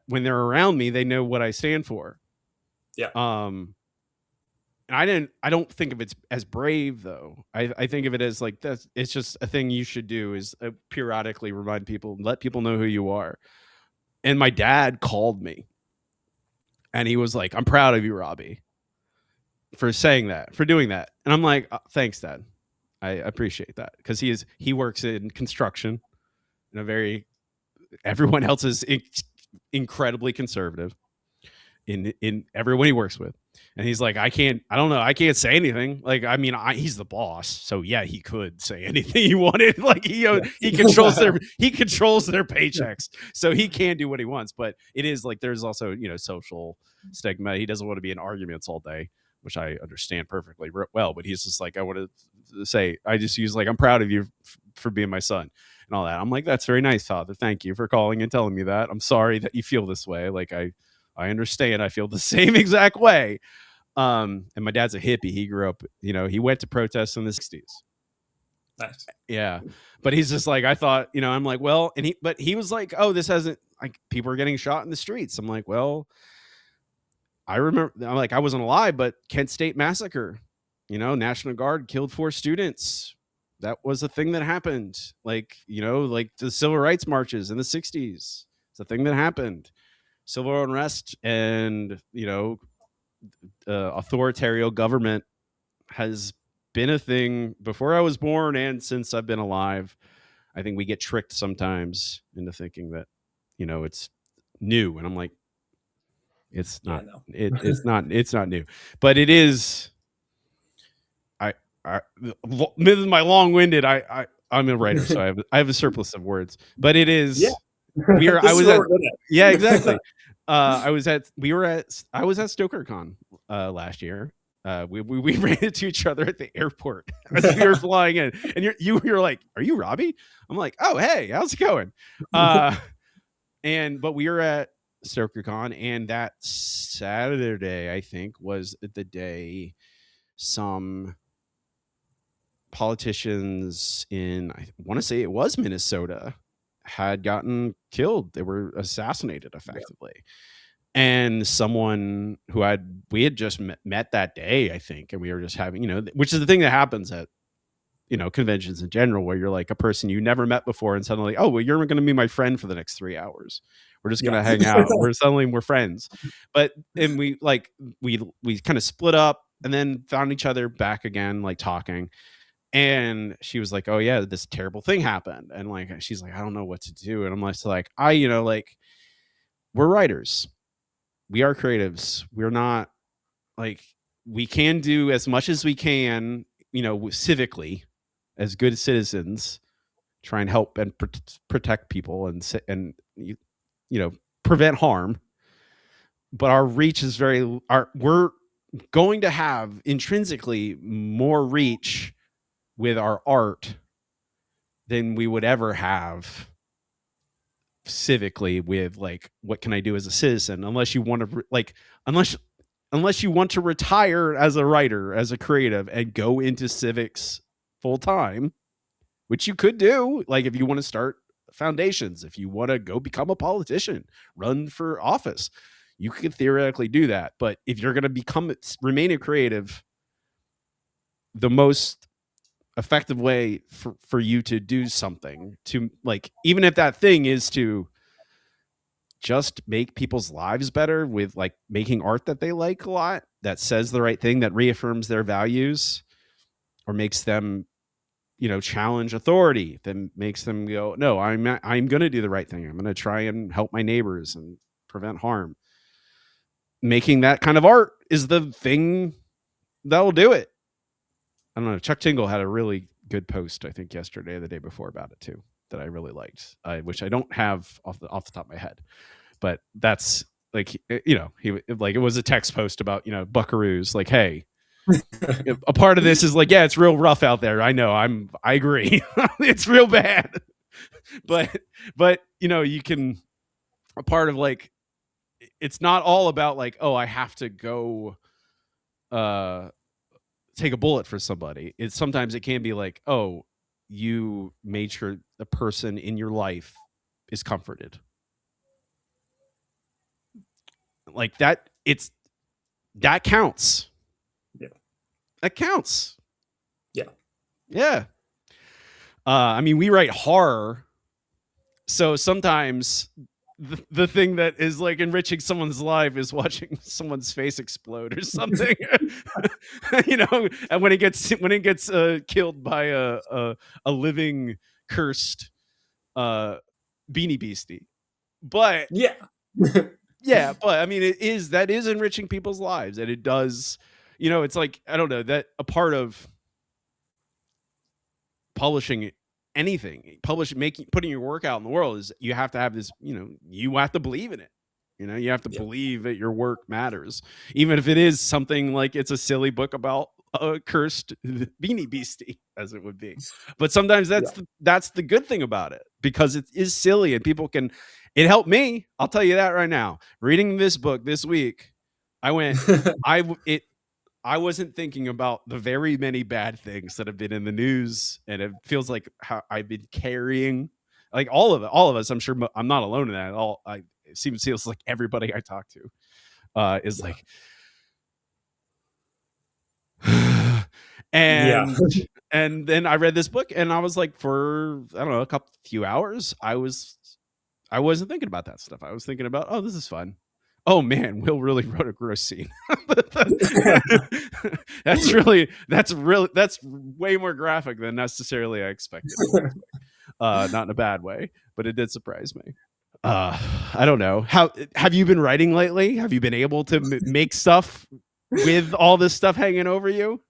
when they're around me, they know what I stand for. yeah, Um, and I don't think of it as brave though. I think of it as like that's it's just a thing you should do is periodically remind people, let people know who you are. And my dad called me and he was like, "I'm proud of you, Robbie, for saying that, for doing that." And I'm like, "Thanks, Dad. I appreciate that." Because he works in construction in a very everyone else is incredibly conservative in everyone he works with. And he's like, I don't know, I can't say anything. Like, I mean, he's the boss, so yeah, he could say anything he wanted. Like yeah, he controls their paychecks, so he can do what he wants. But it is like there's also social stigma. He doesn't want to be in arguments all day, which I understand perfectly well. But he's just like, I want to say, I just use like, I'm proud of you for being my son and all that. I'm like, that's very nice, Father. Thank you for calling and telling me that. I'm sorry that you feel this way. Like I understand. I feel the same exact way. And my dad's a hippie. He grew up, he went to protests in the 60s. nice. Yeah. But he's just like, I thought, I'm like, well, but he was like, oh, this hasn't, like, people are getting shot in the streets. I'm like, well, I remember, I'm like, I wasn't alive, but Kent State Massacre, National Guard killed 4 students. That was a thing that happened. Like, like the civil rights marches in the 60s. It's a thing that happened. Civil unrest and, authoritarian government has been a thing before I was born and since I've been alive. I think we get tricked sometimes into thinking that, it's new. And I'm like, it's Yeah, not. no. It's not new, but it is. I, this is my long-winded. I'm a writer, so I have a surplus of words, but it Yeah, is. We are. I this is was what at. we're good Yeah, at. exactly. I was at. We were at. I was at StokerCon last year. We ran into each other at the airport as we were flying in, and you were like, "Are you Robbie?" I'm like, "Oh, hey, how's it going?" Uh, but we were at StokerCon, and that Saturday, I think, was the day some politicians in, I want to say it was Minnesota, had gotten killed. They were assassinated Yeah, effectively. And someone we had just met that day, I think, and we were just having, which is the thing that happens at, conventions in general, where you're like a person you never met before, and suddenly, oh, well, you're going to be my friend for the next 3 hours. We're just going yeah, to hang out. We're friends. And we kind of split up and then found each other back again, like talking. And she was like, oh yeah, this terrible thing happened. And like, she's like, I don't know what to do. And I'm just like, like, we're writers. We are creatives. We're not like, we can do as much as we can, civically, as good citizens, try and help and protect people and prevent harm. But our reach is we're going to have intrinsically more reach with our art than we would ever have civically with, like, what can I do as a citizen, unless you want to unless you want to retire as a writer, as a creative, and go into civics full time, which you could do. Like, if you want to start foundations, if you want to go become a politician, run for office, you could theoretically do that. But if you're going to remain a creative, the most effective way for you to do something, to like, even if that thing is to just make people's lives better with like making art that they like a lot, that says the right thing, that reaffirms their values, or makes them, challenge authority, then makes them go, no, I'm going to do the right thing. I'm going to try and help my neighbors and prevent harm. Making that kind of art is the thing that will do it. I don't know. Chuck Tingle had a really good post, I think yesterday or the day before, about it too, that I really liked, which I don't have off the top of my head, but that's like, he like, it was a text post about, buckaroos, like, hey, a part of this is like, yeah, it's real rough out there. I know. I agree. It's real bad. but you can, a part of like, it's not all about like, oh, I have to go uh take a bullet for somebody. It's sometimes it can be like, oh, you made sure the person in your life is comforted. Like that, that counts. Yeah. That counts. Yeah. Yeah. I mean, we write horror, so sometimes the thing that is like enriching someone's life is watching someone's face explode or something. And when it gets killed by a living cursed Beanie Beastie. But Yeah. yeah, but I mean, that is enriching people's lives, and it does. It's like, I don't know, that a part of publishing anything, putting your work out in the world, is you have to have this, you have to believe in it. You have to Yeah. believe that your work matters, even if it is something like it's a silly book about a cursed Beanie Beastie, as it would be. But sometimes Yeah. that's the good thing about it, because it is silly and people can. It helped me. I'll tell you that right now. Reading this book this week, I went. I wasn't thinking about the very many bad things that have been in the news, and it feels like how I've been carrying, like all of us. I'm sure I'm not alone in that at all. It feels like everybody I talk to is Yeah. like, Yeah. and then I read this book, and I was like, for I don't know, a few hours, I wasn't thinking about that stuff. I was thinking about, oh, this is fun. Oh man, Will really wrote a gross scene. That's way more graphic than necessarily I expected, honestly. Not in a bad way, but it did surprise me. I don't know. How have you been writing lately? Have you been able to make stuff with all this stuff hanging over you?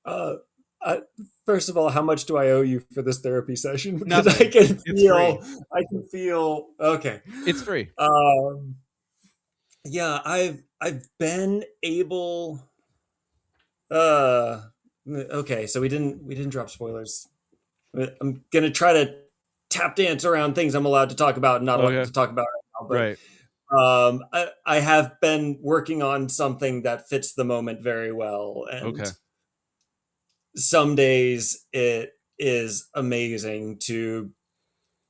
Uh, I, first of all, how much do I owe you for this therapy session? Because Nothing. It's free. I can feel. Okay. It's free. Um, yeah, I've been able. Uh, okay, so we didn't drop spoilers. I'm gonna try to tap dance around things I'm allowed to talk about and not allowed Okay. to talk about right now. Right. But I have been working on something that fits the moment very well, and Okay. some days it is amazing to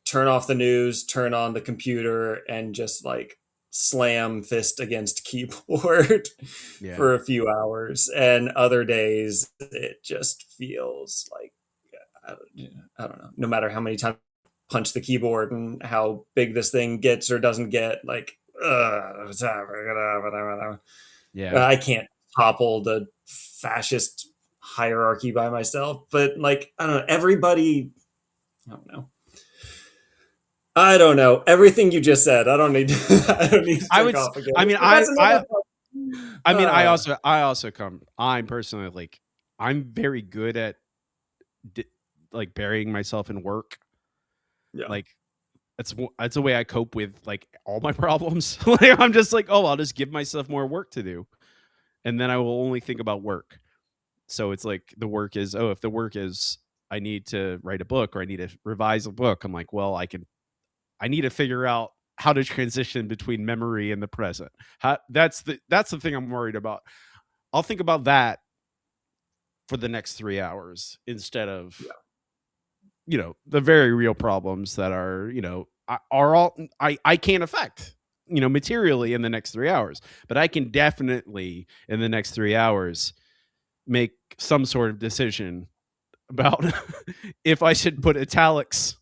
turn off the news, turn on the computer, and just like slam fist against keyboard Yeah. for a few hours. And other days it just feels like I I don't know. No matter how many times I punch the keyboard and how big this thing gets or doesn't get, like Yeah. I can't topple the fascist hierarchy by myself. But like I don't know, everybody. I don't know. I don't know everything you just said. I don't need. I don't need to I take would. off again. I mean, But that's another. I mean, Uh, I also come. I'm personally like, I'm very good at di- like burying myself in work. yeah, Like that's a way I cope with like all my problems. Like I'm just like, oh, I'll just give myself more work to do, and then I will only think about work. So it's like the work is, oh, if the work is I need to write a book or I need to revise a book, I'm like, well, I need to figure out how to transition between memory and the present. That's the thing I'm worried about. I'll think about that for the next 3 hours instead of, yeah, the very real problems that are, are all I can't affect, materially in the next 3 hours, but I can definitely in the next 3 hours make some sort of decision about if I should put italics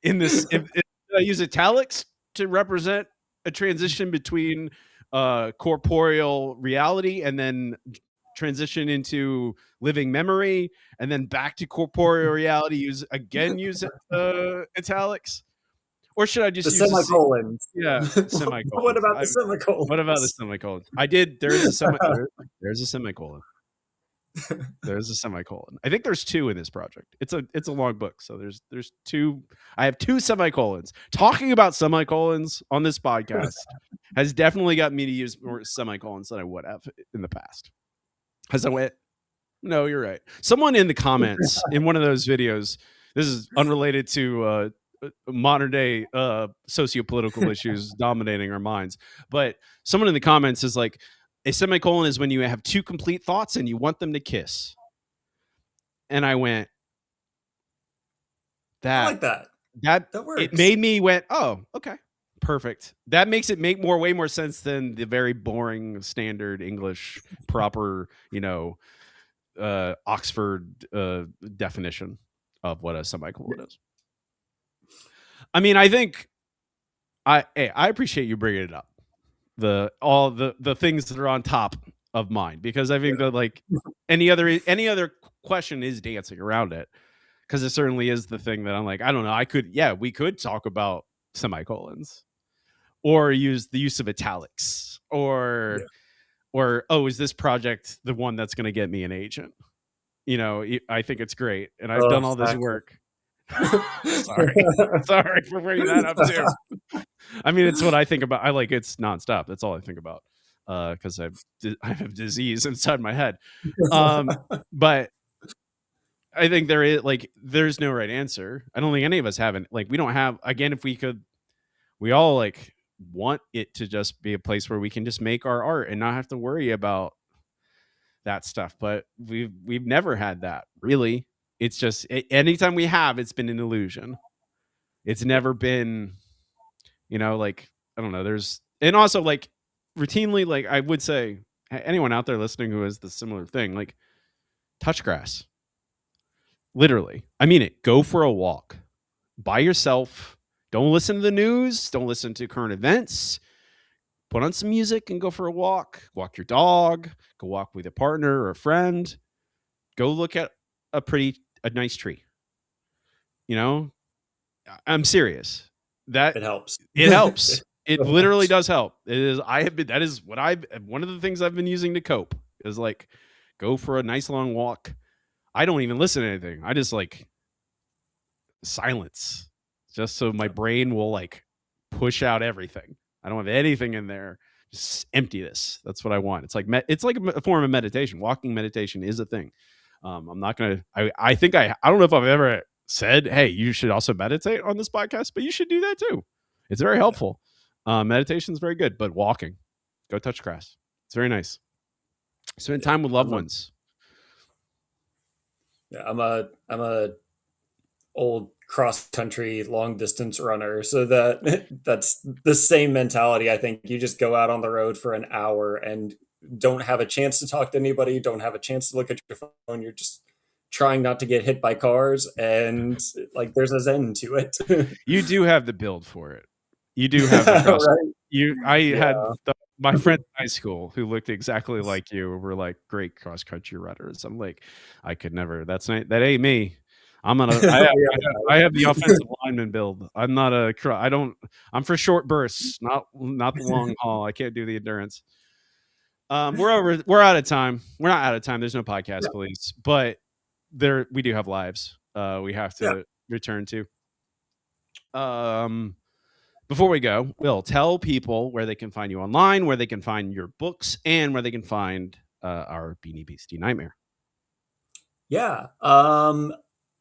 in this. If I use italics to represent a transition between corporeal reality and then transition into living memory and then back to corporeal reality, use italics, or should I The just use semicolons. yeah, What semicolons? about the What about the semicolons? semicolons? There's a semicolon. There's a semicolon. I think there's two in this project. It's a long book, so there's two. I have two semicolons. Talking about semicolons on this podcast has definitely got me to use more semicolons than I would have in the past. Because I went, no, you're right. Someone in the comments in one of those videos. This is unrelated to modern day sociopolitical issues dominating our minds, but someone in the comments is like, a semicolon is when you have two complete thoughts and you want them to kiss. And I went, I that like that. that That it works. made me went, oh, okay, perfect. That makes it make way more sense than the very boring standard English proper, Oxford definition of what a semicolon is. I mean, I think I appreciate you bringing it up. All the things that are on top of mine, because I think that like any other question is dancing around it, because it certainly is the thing that I'm like, I don't know, we could talk about semicolons or use the use of italics, or Yeah. oh, is this project the one that's going to get me an agent? I think it's great, and I've Oh, done all this exactly. work. Sorry for bringing that up too. I mean, it's what I think about. I like it's nonstop. That's all I think about, because I have disease inside my head. But I think there's no right answer. I don't think any of us have it. Like, we don't have, again, if we could, we all like want it to just be a place where we can just make our art and not have to worry about that stuff. But we've never had that, really. It's just anytime we have, it's been an illusion. It's Yeah. never been, like, I don't know. And also, like, routinely, like, I would say, anyone out there listening who has the similar thing, like, touch grass. Literally. I mean it. Go for a walk by yourself. Don't listen to the news. Don't listen to current events. Put on some music and go for a walk. Walk your dog. Go walk with a partner or a friend. Go look at a nice tree. You know, I'm serious. That It helps. it helps. It It literally helps. does help. It is. I have been. That is what one of the things I've been using to cope is like, go for a nice long walk. I don't even listen to anything. I just like silence, just so my brain will like push out everything. I don't have anything in there. Just empty this. That's what I want. It's like a form of meditation. Walking meditation is a thing. I'm not gonna. I think I don't know if I've ever said, hey, you should also meditate on this podcast, but you should do that too. It's very Yeah. helpful. Meditation is very good, but walking, go touch grass. It's very nice. Spend Yeah. time with loved ones. I'm a old cross country long distance runner, so that's the same mentality. I think you just go out on the road for an hour and don't have a chance to talk to anybody, don't have a chance to look at your phone. You're just trying not to get hit by cars, and like there's a zen to it. You do have the build for it. You do have the cross. Right. I had Yeah. my friend in high school who looked exactly like you were like great cross country runners. I'm like, I could never. That ain't me. I have the offensive lineman build. I'm not I don't. I'm for short bursts, not the long haul. I can't do the endurance. We're out of time. We're not out of time. There's no Yeah. podcast police, but we do have lives. We have Yeah. to return to. Um, Before we go, Will, tell people where they can find you online, where they can find your books, and where they can find our Beanie Beastie Nightmare. Yeah.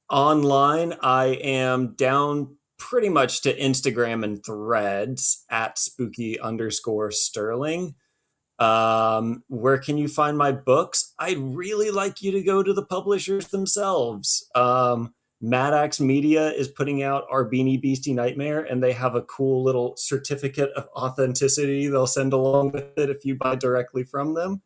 Online, I am down pretty much to Instagram and Threads at spooky_sterling. Where can you find my books? I'd really like you to go to the publishers themselves. Mad Media is putting out our Beanie Beastie Nightmare, and they have a cool little certificate of authenticity they'll send along with it if you buy directly from them.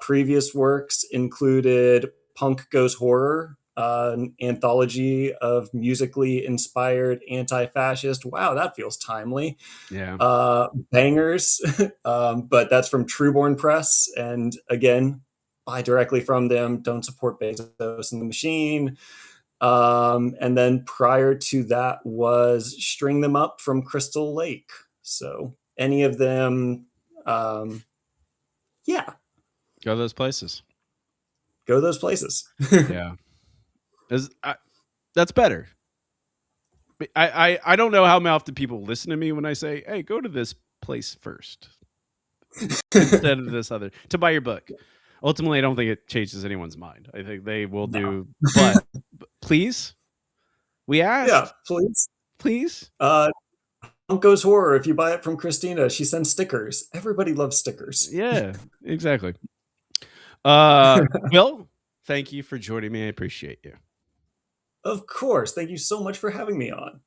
Previous works included Punk Goes Horror, an anthology of musically inspired anti-fascist. Wow, that feels timely. Yeah. Bangers, but that's from Trueborn Press, and again, buy directly from them. Don't support Bezos and the Machine. And then prior to that was String Them Up from Crystal Lake. So any of them, um, yeah, Go to those places. go those places. Yeah. That's better. I don't know how often people listen to me when I say, "Hey, go to this place first instead of this other to buy your book." Ultimately, I don't think it changes anyone's mind. I think they will No. do, but please, we Yeah, asked, please. please. Uh, Funko's Horror. If you buy it from Christina, she sends stickers. Everybody loves stickers. Yeah, exactly. Will, thank you for joining me. I appreciate you. Of course. Thank you so much for having me on.